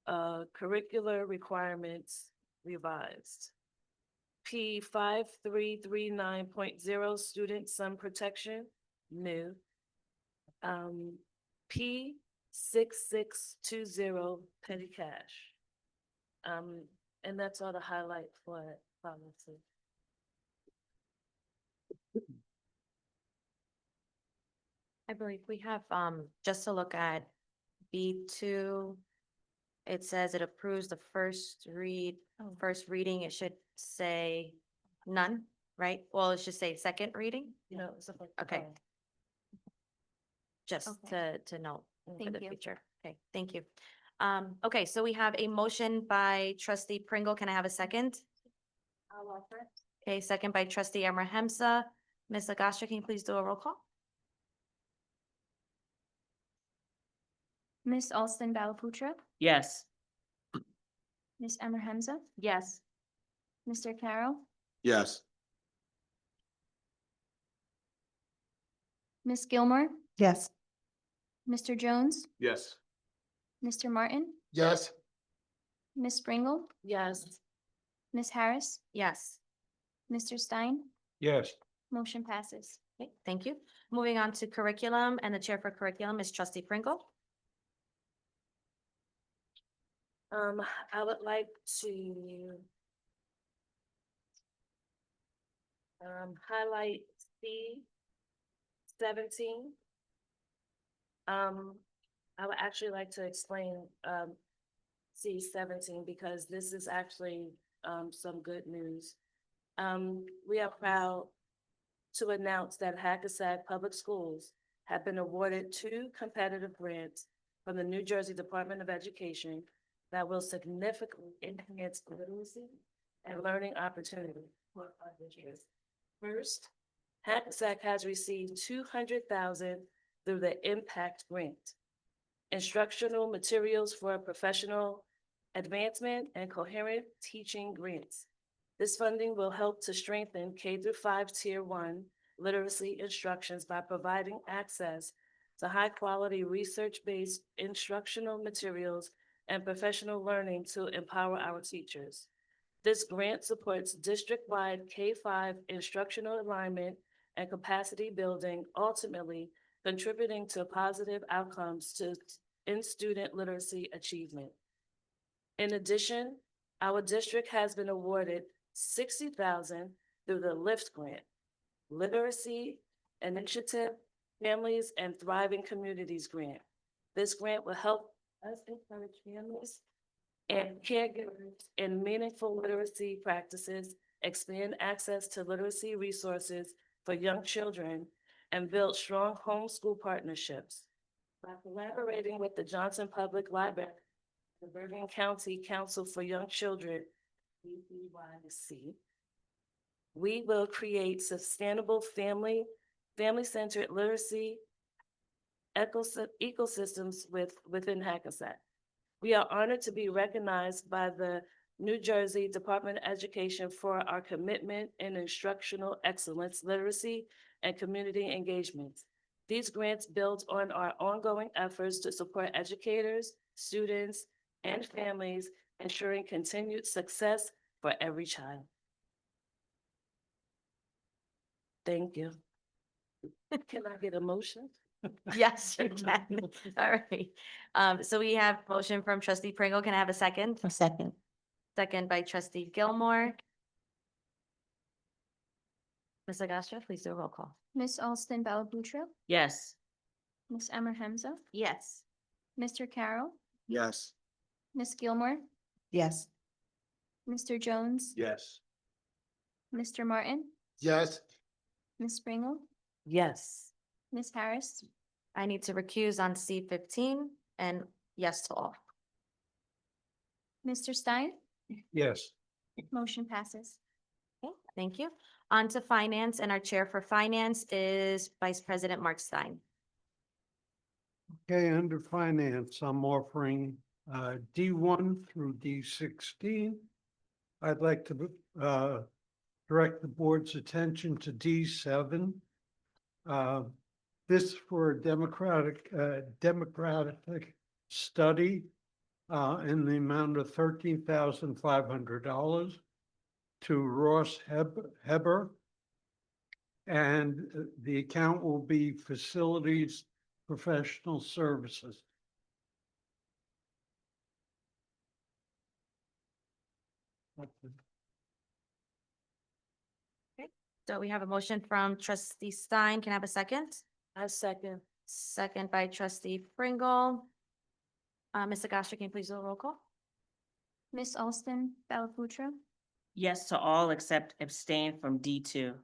curricular requirements revised. P5339.0 student sun protection, new. P6620 petty cash. And that's all the highlight for policy. I believe we have, just to look at B2, it says it approves the first reading, it should say none, right? Well, it should say second reading, No, it's a. okay. Just to note for Thank the you. future. Okay, thank you. Okay, so we have a motion by trustee Pringle. Can I have a second? I'll offer it. Okay, second by trustee Amor Hamza. Ms. Agostra, can you please do a roll call? Ms. Alston Delaputra, Yes. Ms. Amor Hamza, Yes. Mr. Carroll, Yes. Ms. Gilmore, Yes. Mr. Jones, Yes. Mr. Martin, Yes. Ms. Pringle, Yes. Ms. Harris, Yes. Mr. Stein, Yes. motion passes. Okay, thank you. Moving on to curriculum, and the chair for curriculum is trustee Pringle. I would like to highlight C17. I would actually like to explain C17 because this is actually some good news. We are proud to announce that Hackensack Public Schools have been awarded 2 competitive grants from the New Jersey Department of Education that will significantly enhance literacy and learning opportunity for our districts. First, Hackensack has received $200,000 through the Impact Grant, instructional materials for professional advancement and coherent teaching grants, This funding will help to strengthen K-5 Tier 1 literacy instructions by providing access to high-quality research-based instructional materials and professional learning to empower our teachers. This grant supports district-wide K-5 instructional alignment and capacity building, ultimately contributing to positive outcomes in student literacy achievement. In addition, our district has been awarded $60,000 through the LIFT grant, Literacy Initiative Families and Thriving Communities Grant. This grant will help us encourage families and caregivers in meaningful literacy practices, expand access to literacy resources for young children, and build strong homeschool partnerships. By collaborating with the Johnson Public Library, the Bergen County Council for Young Children, BCYC, we will create sustainable family-centered literacy ecosystems within Hackensack. We are honored to be recognized by the New Jersey Department of Education for our commitment in instructional excellence, literacy, and community engagement. These grants build on our ongoing efforts to support educators, students, and families, ensuring continued success for every child. Thank you. Can I get a motion? Yes, you can. All right. So we have motion from trustee Pringle. Can I have a second? A second. Second by trustee Gilmore. Ms. Agostra, please do a roll call. Miss Alston Balabutra, Yes. Miss Emmer Hemza, Yes. Mr. Carroll, Yes. Miss Gilmore, Yes. Mr. Jones, Yes. Mr. Martin, Yes. Miss Pringle, Yes. Miss Harris, I need to recuse on C15 and yes to all. Mr. Stein, Yes. motion passes. Okay, thank you. On to finance, and our chair for finance is Vice President Mark Stein. Okay, under finance, I'm offering D1 through D16. I'd like to direct the board's attention to D7. This for a democratic study in the amount of $13,500 to Ross Heber. And the account will be facilities professional services. So we have a motion from trustee Stein. Can I have a second? I second. Second by trustee Pringle. Ms. Agostra, can you please do a roll call? Miss Alston Balabutra, Yes to all except abstain from D2.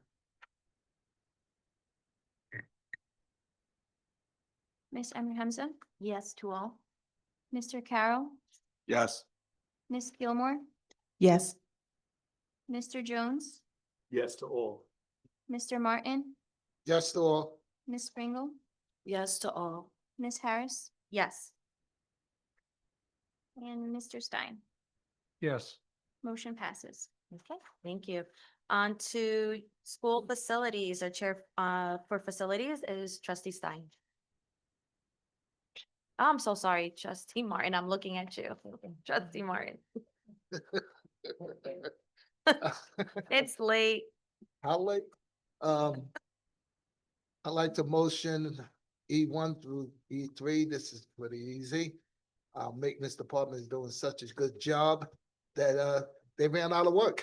Miss Emmer Hemza, Yes to all. Mr. Carroll, Yes. Miss Gilmore, Yes. Mr. Jones, Yes to all. Mr. Martin, Yes to all. Miss Pringle, Yes to all. Miss Harris, Yes. and Mr. Stein. Yes. Motion passes. Okay, thank you. On to school facilities. Our chair for facilities is trustee Stein. I'm so sorry, trustee Martin. I'm looking at you. Trustee Martin. It's late. How late? I like to motion E1 through E3. This is pretty easy. Maintenance department is doing such a good job that they ran out of work.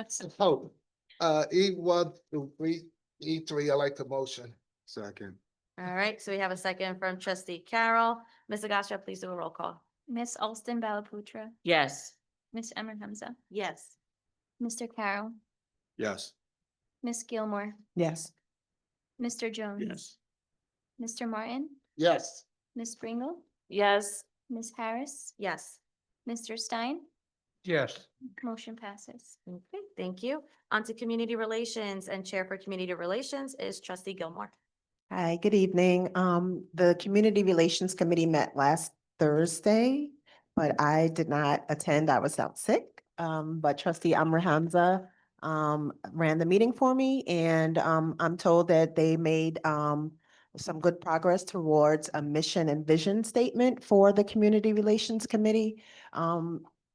So E1 through E3, I like to motion. Second. All right, so we have a second from trustee Carroll. Ms. Agostra, please do a roll call. Miss Alston Balabutra, Yes. Miss Emmer Hemza, Yes. Mr. Carroll, Yes. Miss Gilmore, Yes. Mr. Jones. Yes. Mr. Martin, Yes. Miss Pringle, Yes. Miss Harris, Yes. Mr. Stein, Yes. motion passes. Okay, thank you. On to community relations, and chair for community relations is trustee Gilmore. Hi, good evening. The Community Relations Committee met last Thursday but I did not attend. I was out sick. But trustee Amr Hamza ran the meeting for me, and I'm told that they made some good progress towards a mission and vision statement for the Community Relations Committee.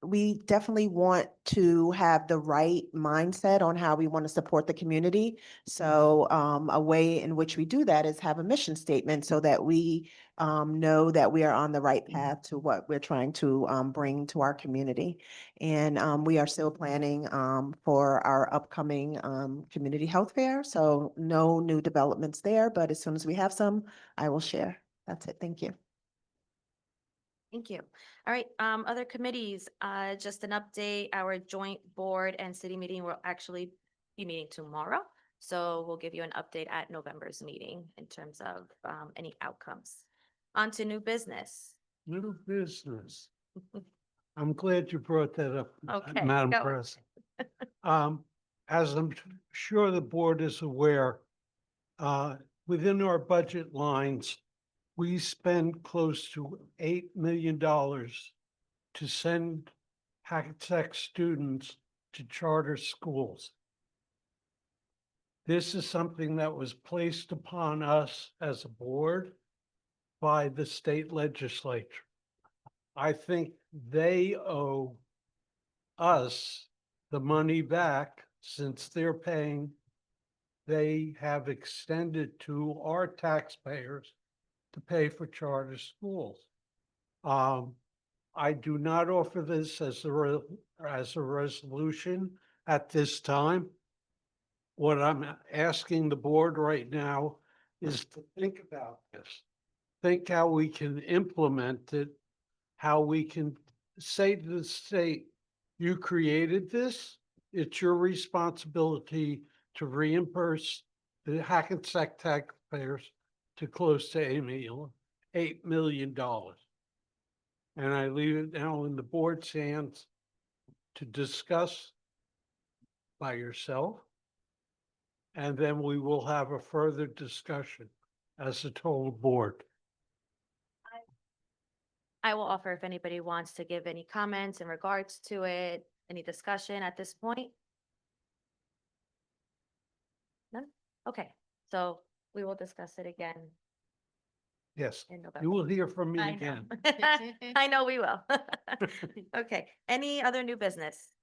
We definitely want to have the right mindset on how we want to support the community. So a way in which we do that is have a mission statement so that we know that we are on the right path to what we're trying to bring to our community. And we are still planning for our upcoming community health fair. So no new developments there, but as soon as we have some, I will share. That's it. Thank you. Thank you. All right, other committees, just an update, our joint board and city meeting will actually be meeting tomorrow. So we'll give you an update at November's meeting in terms of any outcomes. On to new business. New business. I'm glad you brought that up, Okay, Madam go. President. As I'm sure the board is aware, within our budget lines, we spend close to $8 million to send Hackensack students to charter schools. This is something that was placed upon us as a board by the state legislature. I think they owe us the money back since they're paying. They have extended to our taxpayers to pay for charter schools. I do not offer this as a resolution at this time. What I'm asking the board right now is to think about this. Think how we can implement it, how we can say to the state, you created this, it's your responsibility to reimburse the Hackensack taxpayers to close to $8 million. And I leave it now in the board's hands to discuss by yourself. And then we will have a further discussion as a total board. I will offer if anybody wants to give any comments in regards to it, any discussion at this point. None? Okay, so we will discuss it again Yes, in November. you will hear from me I know. again. I know we will. Okay, any other new business?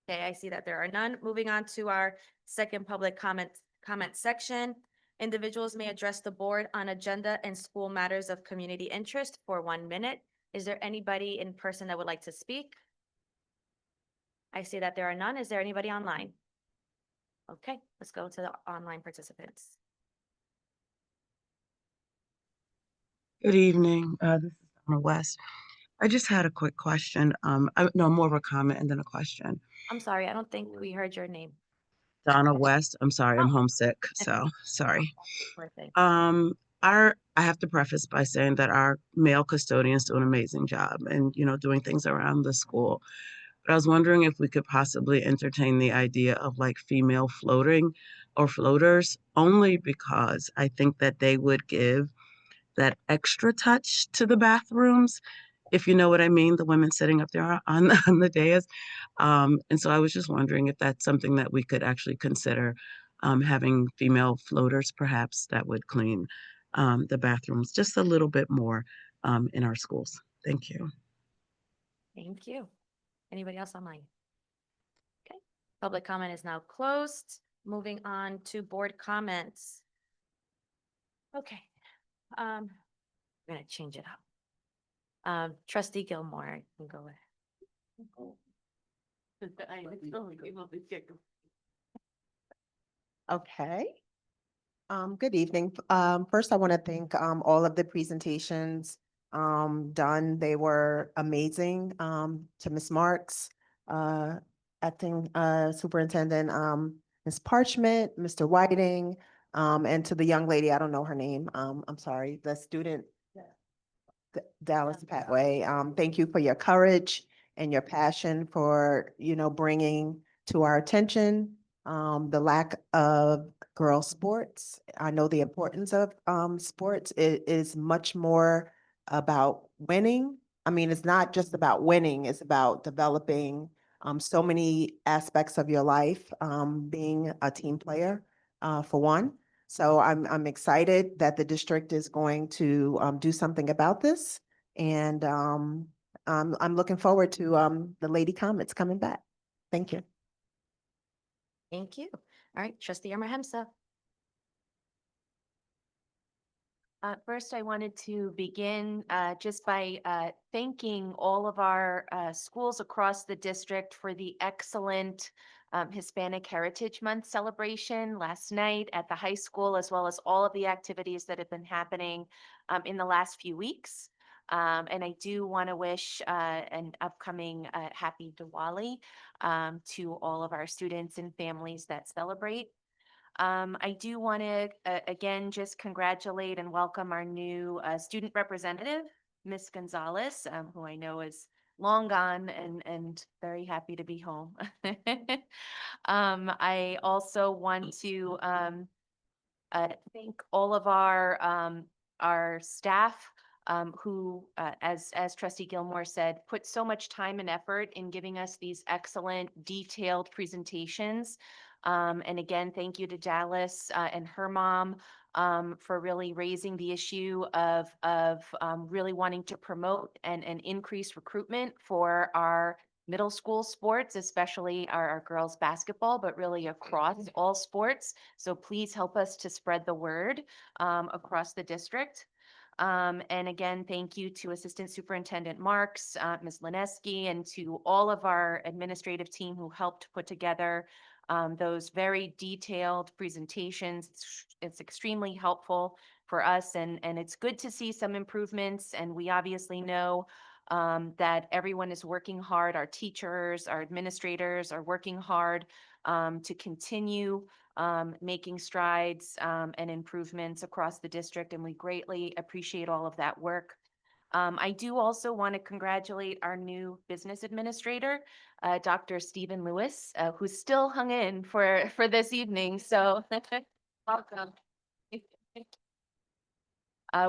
Okay, I see that there are none. Moving on to our second public comment section. Individuals may address the board on agenda and school matters of community interest for 1 minute. Is there anybody in person that would like to speak? I see that there are none. Is there anybody online? Okay, let's go to the online participants. Good evening. This is Donna West. I just had a quick question. No, more of a comment and then a question. I'm sorry, I don't think we heard your name. Donna West. I'm sorry, I'm Oh. homesick, so sorry. Poor thing. I have to preface by saying that our male custodians do an amazing job and, doing things around the school. But I was wondering if we could possibly entertain the idea of like female floating or floaters, only because I think that they would give that extra touch to the bathrooms, if you know what I mean, the women sitting up there on the dais. And so I was just wondering if that's something that we could actually consider, having female floaters perhaps that would clean the bathrooms just a little bit more in our schools. Thank you. Thank you. Anybody else online? Okay, public comment is now closed. Moving on to board comments. Okay, I'm gonna change it up. Trustee Gilmore, you can go ahead. Okay. Good evening. First, I want to thank all of the presentations done. They were amazing. To Ms. Marks, Acting Superintendent, Ms. Parchment, Mr. Whiting, and to the young lady, I don't know her name. I'm sorry, the student, Dallas Patway. Thank you for your courage and your passion for, bringing to our attention the lack of girls' sports. I know the importance of sports. It is much more about winning I mean, it's not just about winning, it's about developing so many aspects of your life, being a team player, for one. So I'm excited that the district is going to do something about this. And I'm looking forward to the Lady Comets coming back. Thank you. Thank you. All right, trustee Amar Hamza. First, I wanted to begin just by thanking all of our schools across the district for the excellent Hispanic Heritage Month celebration last night at the high school, as well as all of the activities that have been happening in the last few weeks. And I do want to wish an upcoming happy Diwali to all of our students and families that celebrate. I do want to, again, just congratulate and welcome our new student representative, Miss Gonzalez, who I know is long gone and very happy to be home. I also want to thank all of our staff who, as Trustee Gilmore said, put so much time and effort in giving us these excellent, detailed presentations. And again, thank you to Dallas and her mom for really raising the issue of really wanting to promote and increase recruitment for our middle school sports, especially our girls basketball, but really across all sports. So please help us to spread the word across the district. And again, thank you to Assistant Superintendent Marks, Ms. Lineski, and to all of our administrative team who helped put together those very detailed presentations. It's extremely helpful for us, and it's good to see some improvements. And we obviously know that everyone is working hard. Our teachers, our administrators are working hard to continue making strides and improvements across the district, and we greatly appreciate all of that work. I do also want to congratulate our new business administrator, Dr. Stephen Lewis, who's still hung in for this evening. So welcome.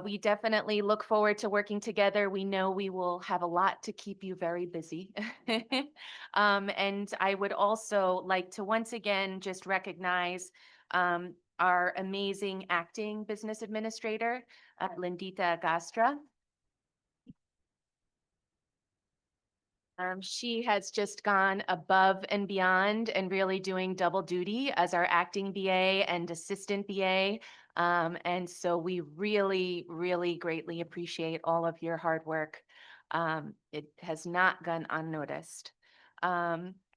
We definitely look forward to working together. We know we will have a lot to keep you very busy. And I would also like to once again just recognize our amazing acting business administrator, Lindita Gastra. She has just gone above and beyond and really doing double duty as our acting BA and assistant BA. And so we really, really greatly appreciate all of your hard work. It has not gone unnoticed.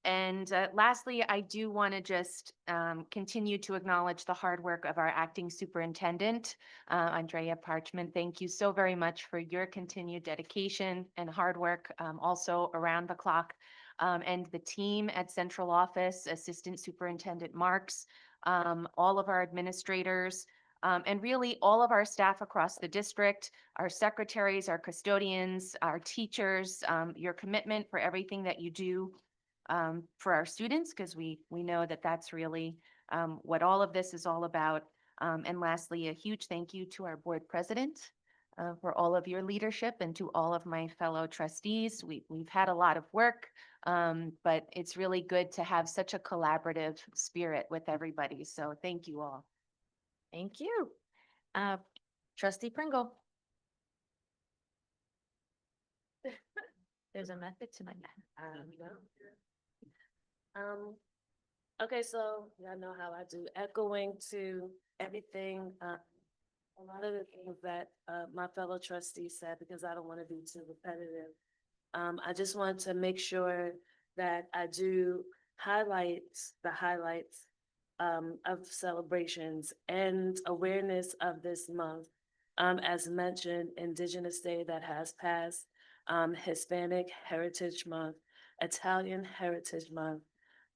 And lastly, I do want to just continue to acknowledge the hard work of our acting superintendent, Andrea Parchman. Thank you so very much for your continued dedication and hard work, also around the clock. And the team at central office, Assistant Superintendent Marks, all of our administrators, and really all of our staff across the district, our secretaries, our custodians, our teachers, your commitment for everything that you do for our students, because we know that that's really what all of this is all about. And lastly, a huge thank you to our board president for all of your leadership, and to all of my fellow trustees. We've had a lot of work, but it's really good to have such a collaborative spirit with everybody. So thank you all. Thank you. Trustee Pringle. There's a method to my madness. Okay, so y'all know how I do, echoing to everything, a lot of the things that my fellow trustees said, because I don't want to be too repetitive. I just want to make sure that I do highlight the highlights of celebrations and awareness of this month. As mentioned, Indigenous Day that has passed, Hispanic Heritage Month, Italian Heritage Month,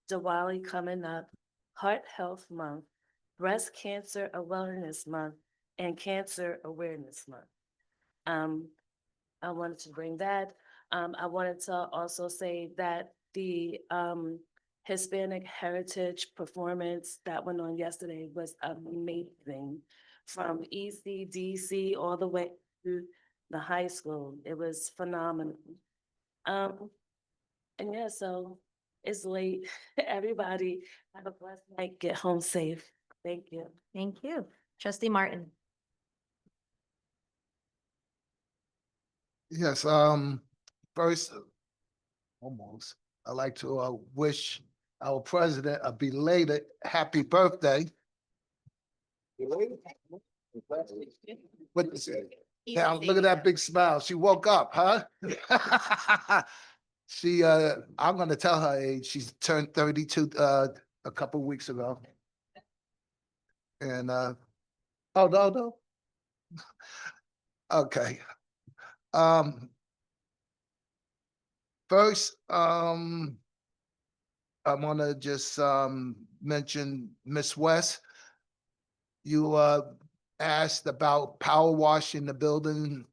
Diwali coming up, Heart Health Month, Breast Cancer Awareness Month, and Cancer Awareness Month. I wanted to bring that. I wanted to also say that the Hispanic Heritage performance that went on yesterday was amazing. From ECDC all the way to the high school. It was phenomenal. And yeah, so it's late. Everybody have a blessed night. Get home safe. Thank you. Thank you. Trustee Martin. Yes, first, almost, I'd like to wish our president a belated happy birthday. What is it? Now, look at that big smile. She woke up, huh? She, I'm gonna tell her age. She's turned 32, a couple weeks ago. And, oh, no. Okay. First, I wanna just, mention Miss West. You, asked about power wash in the building,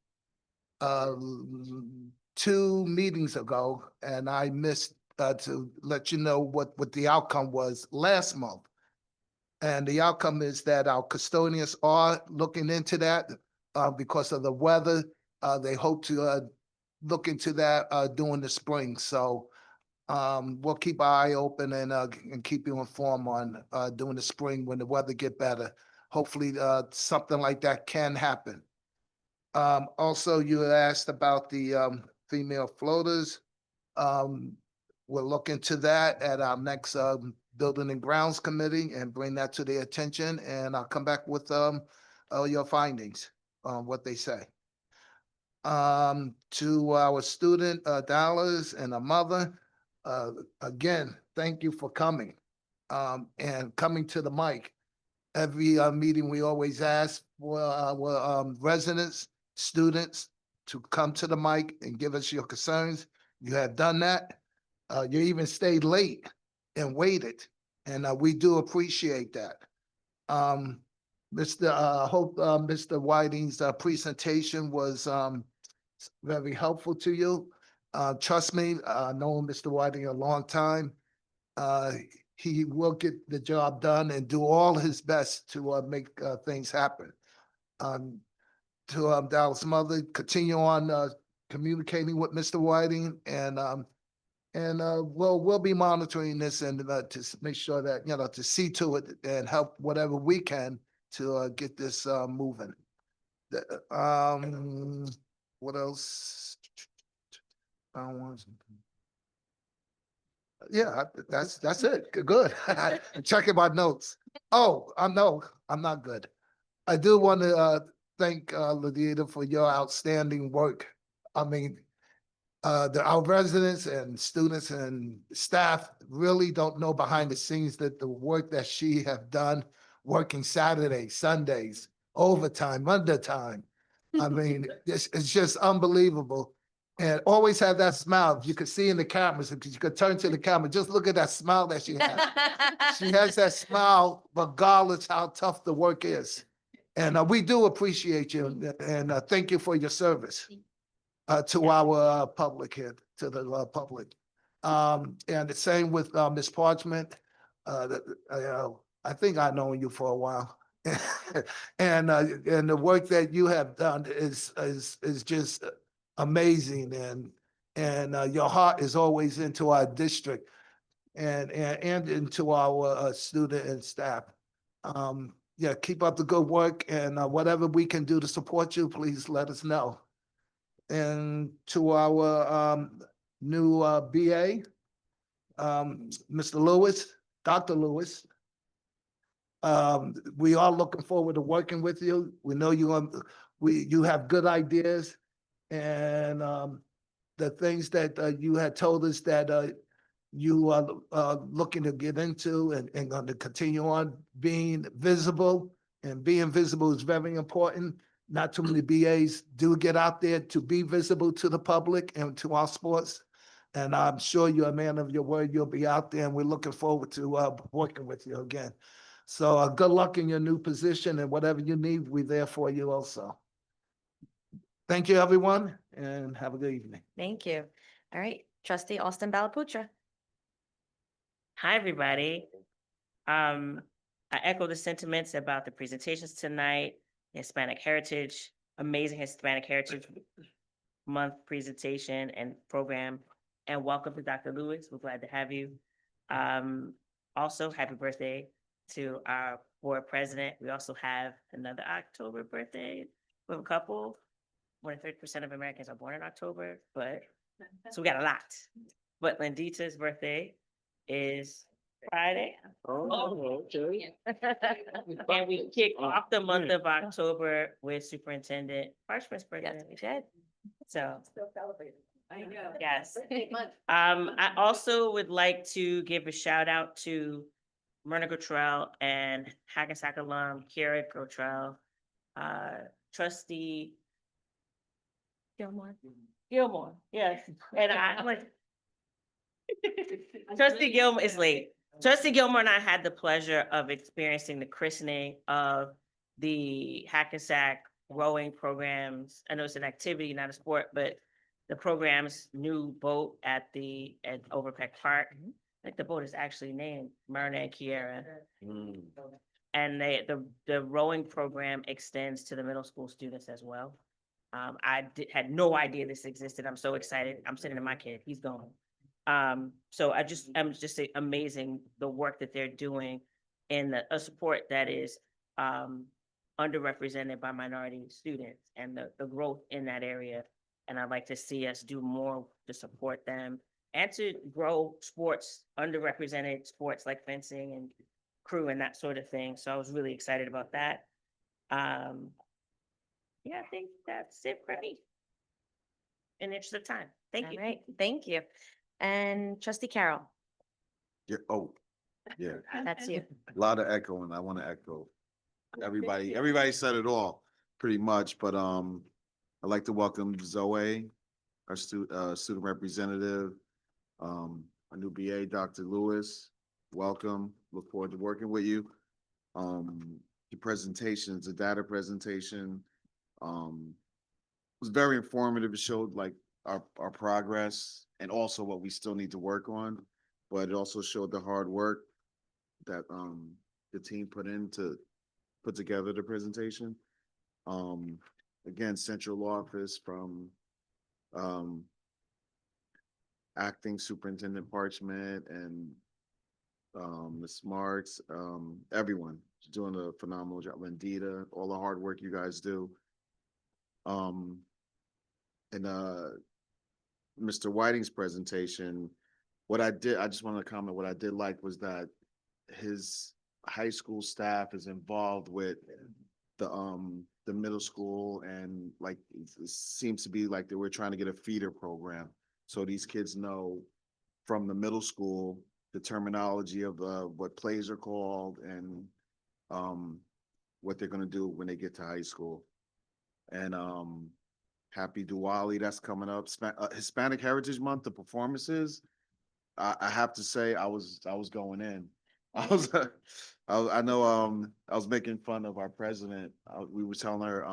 2 meetings ago, and I missed, to let you know what the outcome was last month. And the outcome is that our custodians are looking into that, because of the weather. They hope to, look into that, during the spring. So, we'll keep our eye open and keep you informed on, during the spring when the weather get better. Hopefully, something like that can happen. Also, you had asked about the, female floaters. We'll look into that at our next, Building and Grounds Committee and bring that to their attention, and I'll come back with, your findings on what they say. To our student, Dallas and a mother, again, thank you for coming, and coming to the mic. Every, meeting, we always ask for our, residents, students to come to the mic and give us your concerns. You have done that. You even stayed late and waited, and, we do appreciate that. Hope, Mr. Whiting's, presentation was, very helpful to you. Trust me, knowing Mr. Whiting a long time, he will get the job done and do all his best to, make, things happen. To, Dallas' mother, continue on, communicating with Mr. Whiting, and we'll be monitoring this and, to make sure that, to see to it and help whatever we can to, get this, moving. What else? Yeah, that's it. Good. I'm checking my notes. Oh, no, I'm not good. I do want to, thank, Ladida for your outstanding work. I mean, our residents and students and staff really don't know behind the scenes that the work that she have done, working Saturdays, Sundays, overtime, undertime. I mean, it's just unbelievable. And always have that smile. You could see in the cameras, because you could turn to the camera, just look at that smile that she has. She has that smile regardless how tough the work is. And, we do appreciate you, and, thank you for your service, to our, public here, to the, public. And the same with, Ms. Parchment. I think I've known you for a while. And the work that you have done is just amazing, and your heart is always into our district and into our, student and staff. Yeah, keep up the good work, and, whatever we can do to support you, please let us know. And to our, new, BA, Mr. Lewis, Dr. Lewis, we are looking forward to working with you. We know you have good ideas, and, the things that, you had told us that, you are, looking to get into and going to continue on being visible, and being visible is very important. Not too many BAs do get out there to be visible to the public and to our sports. And I'm sure you're a man of your word. You'll be out there, and we're looking forward to, working with you again. So, good luck in your new position, and whatever you need, we're there for you also. Thank you, everyone, and have a good evening. Thank you. All right, Trustee Austin Balaputra. Hi, everybody. I echo the sentiments about the presentations tonight, Hispanic Heritage amazing Hispanic Heritage Month presentation and program. And welcome to Dr. Lewis. We're glad to have you. Also, happy birthday to our board president. We also have another October birthday. We have a couple. More than 30% of Americans are born in October, but so we got a lot. But Lindita's birthday is Friday. Oh, okay. And we kick off the month of October with Superintendent Parchment's birthday. Yes, we did. So. Still celebrating. I know. Yes. I also would like to give a shout out to Myrna Gottrell and Hackensack alum Kira Gottrell, trustee Gilmore, yes. And I'm like, Trustee Gilmore is late. Trustee Gilmore and I had the pleasure of experiencing the christening of the Hackensack rowing programs. I know it's an activity, not a sport, but the program's new boat at Overpeck Park. I think the boat is actually named Myrna and Kiera. And the rowing program extends to the middle school students as well. Had no idea this existed. I'm so excited. I'm sitting to my kid, he's going. So I'm just amazing the work that they're doing in a support that is underrepresented by minority students and the growth in that area. And I'd like to see us do more to support them and to grow sports, underrepresented sports like fencing and crew and that sort of thing. So I was really excited about that. Yeah, I think that's it for me. In the interest of time. Thank you. All right, thank you. And trustee Carroll, Yeah, oh, yeah, that's you. a lot of echoing. I want to echo. Everybody said it all, pretty much, but, I'd like to welcome Zoe, our student representative, our new BA, Dr. Lewis. Welcome. Look forward to working with you. The presentations, the data presentation, was very informative. It showed like our progress and also what we still need to work on, but it also showed the hard work that the team put in to put together the presentation. Again, central office from acting superintendent Parchment and Ms. Marks, everyone is doing a phenomenal job. Lindita, all the hard work you guys do. And Mr. Whiting's presentation, I just want to comment, what I did like was that his high school staff is involved with the middle school, and like it seems to be like that we're trying to get a feeder program. So these kids know from the middle school the terminology of what plays are called and what they're gonna do when they get to high school. And happy Diwali, that's coming up. Hispanic Heritage Month, the performances. I have to say, I was going in. I know I was making fun of our president. We were telling her,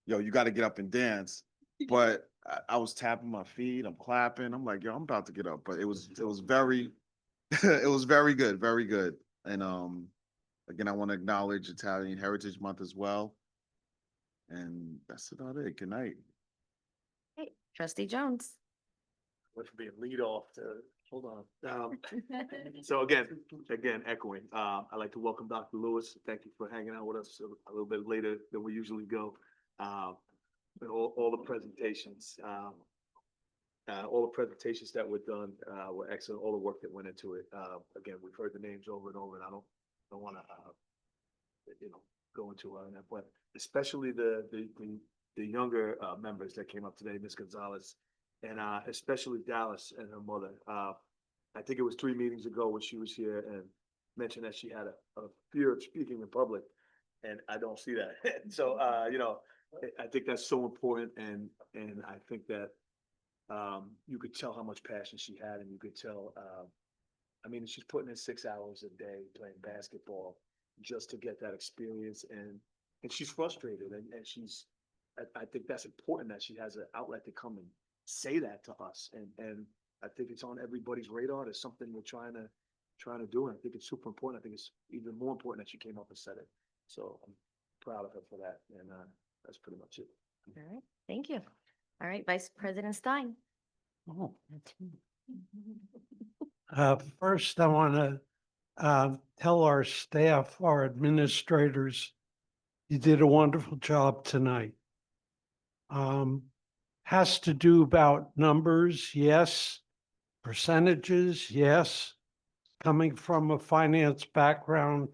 yo, you got to get up and dance. But I was tapping my feet, I'm clapping. I'm like, yo, I'm about to get up. But it was very, it was very good, very good. And again, I want to acknowledge Italian Heritage Month as well. And that's about it. Good night. Hey, trustee Jones. Went from being lead off to, hold on. So again, echoing, I'd like to welcome Dr. Lewis. Thank you for hanging out with us a little bit later than we usually go. And all the presentations, that were done, were excellent. All the work that went into it. Again, we've heard the names over and over, and I don't want to, go into that, but especially the younger members that came up today, Ms. Gonzalez, and especially Dallas and her mother. I think it was 3 meetings ago when she was here and mentioned that she had a fear of speaking in public, and I don't see that. So, I think that's so important, and I think that you could tell how much passion she had, and you could tell, she's putting in 6 hours a day playing basketball just to get that experience, and she's frustrated, and I think that's important that she has an outlet to come and say that to us, and I think it's on everybody's radar. It's something we're trying to do, and I think it's super important. I think it's even more important that she came up and said it. So I'm proud of her for that, and That's pretty much it. All right, thank you. All right, Vice President Stein. First, I want to tell our staff, our administrators, you did a wonderful job tonight. Has to do about numbers, yes. Percentages, yes. Coming from a finance background,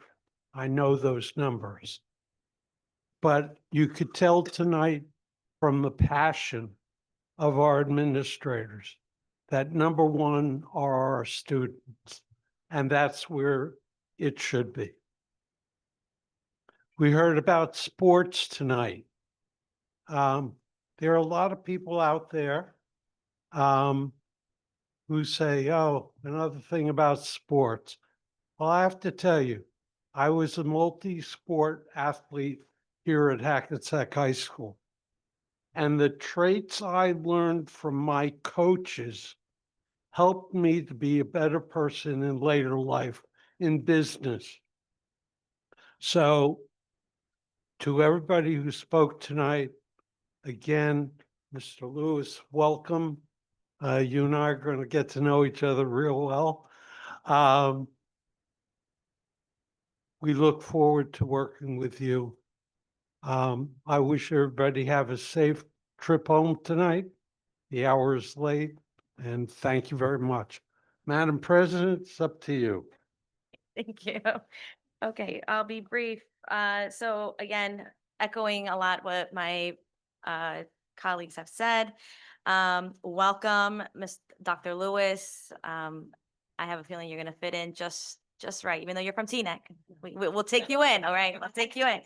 I know those numbers. But you could tell tonight from the passion of our administrators that number one are our students, and that's where it should be. We heard about sports tonight. There are a lot of people out there who say, oh, another thing about sports. Well, I have to tell you, I was a multi-sport athlete here at Hackensack High School. And the traits I learned from my coaches helped me to be a better person in later life in business. So to everybody who spoke tonight, again, Mr. Lewis, welcome. You and I are going to get to know each other real well. We look forward to working with you. I wish everybody have a safe trip home tonight. The hour is late, and thank you very much. Madam President, it's up to you. Thank you. Okay, I'll be brief. So again, echoing a lot what my colleagues have said. Welcome, Dr. Lewis. I have a feeling you're going to fit in just right, even though you're from Teaneck. We'll take you in, all right? We'll take you in.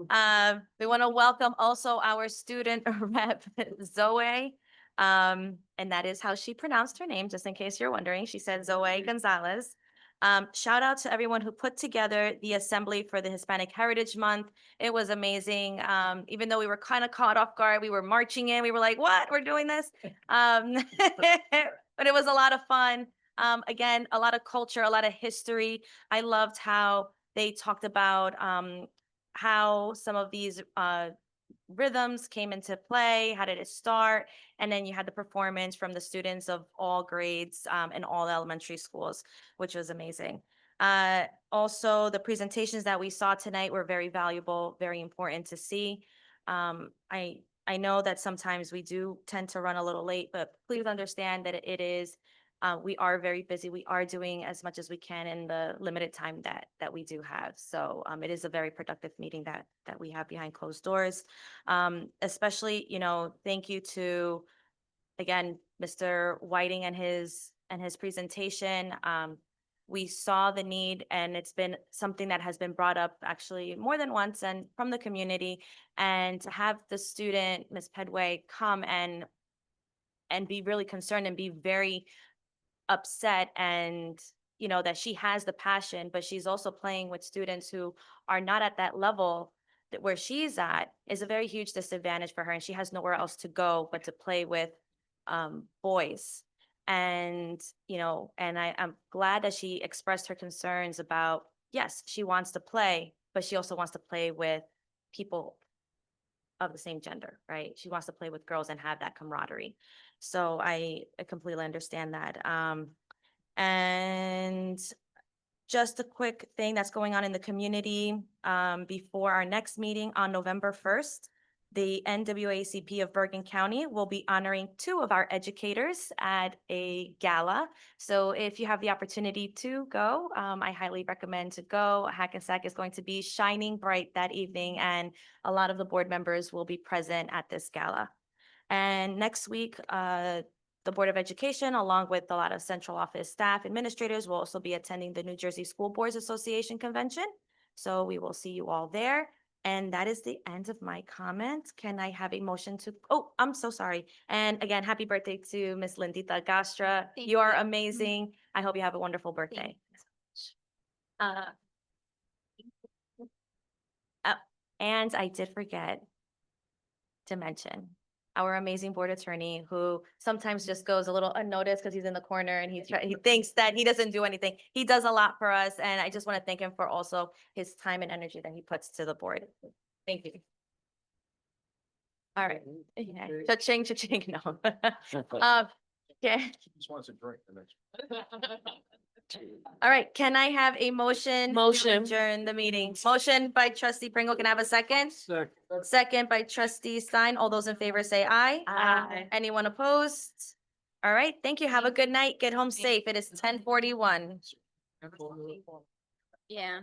We want to welcome also our student rep, Zoe. And that is how she pronounced her name, just in case you're wondering. She said Zoe Gonzalez. Shout out to everyone who put together the assembly for the Hispanic Heritage Month. It was amazing. Even though we were kind of caught off guard, we were marching in. We were like, what? We're doing this? But it was a lot of fun. Again, a lot of culture, a lot of history. I loved how they talked about how some of these rhythms came into play, how did it start, and then you had the performance from the students of all grades in all elementary schools, which was amazing. Also, the presentations that we saw tonight were very valuable, very important to see. I know that sometimes we do tend to run a little late, but please understand that it is we are very busy. We are doing as much as we can in the limited time that we do have. So it is a very productive meeting that we have behind closed doors. Especially, thank you to, again, Mr. Whiting and his presentation. We saw the need, and it's been something that has been brought up actually more than once and from the community. And to have the student, Ms. Pedway, come and be really concerned and be very upset, and that she has the passion, but she's also playing with students who are not at that level where she's at, is a very huge disadvantage for her, and she has nowhere else to go but to play with boys. And I'm glad that she expressed her concerns about, yes, she wants to play, but she also wants to play with people of the same gender, right? She wants to play with girls and have that camaraderie. So I completely understand that. And just a quick thing that's going on in the community. Before our next meeting on November 1st, the NAACP of Bergen County will be honoring 2 of our educators at a gala. So if you have the opportunity to go, I highly recommend to go. Hackensack is going to be shining bright that evening, and a lot of the board members will be present at this gala. And next week, the Board of Education, along with a lot of central office staff, administrators, will also be attending the New Jersey School Boards Association Convention. So we will see you all there. And that is the end of my comment. Can I have a motion to, oh, I'm so sorry. And again, happy birthday to Miss Lindita Gastra. You are amazing. I hope you have a wonderful birthday. And I did forget to mention our amazing board attorney, who sometimes just goes a little unnoticed because he's in the corner and he thinks that he doesn't do anything. He does a lot for us, and I just want to thank him for also his time and energy that he puts to the board. Thank you. All right. Cha-ching, cha-ching, no. Okay. Just wants a drink. All right, can I have a motion? to Motion. Adjourn the meeting. Motion by trustee Pringle. Can I have a second? Second by trustee Stein. All those in favor say aye. Aye. Anyone opposed? All right, thank you. Have a good night. Get home safe. It is 10:41. Yeah.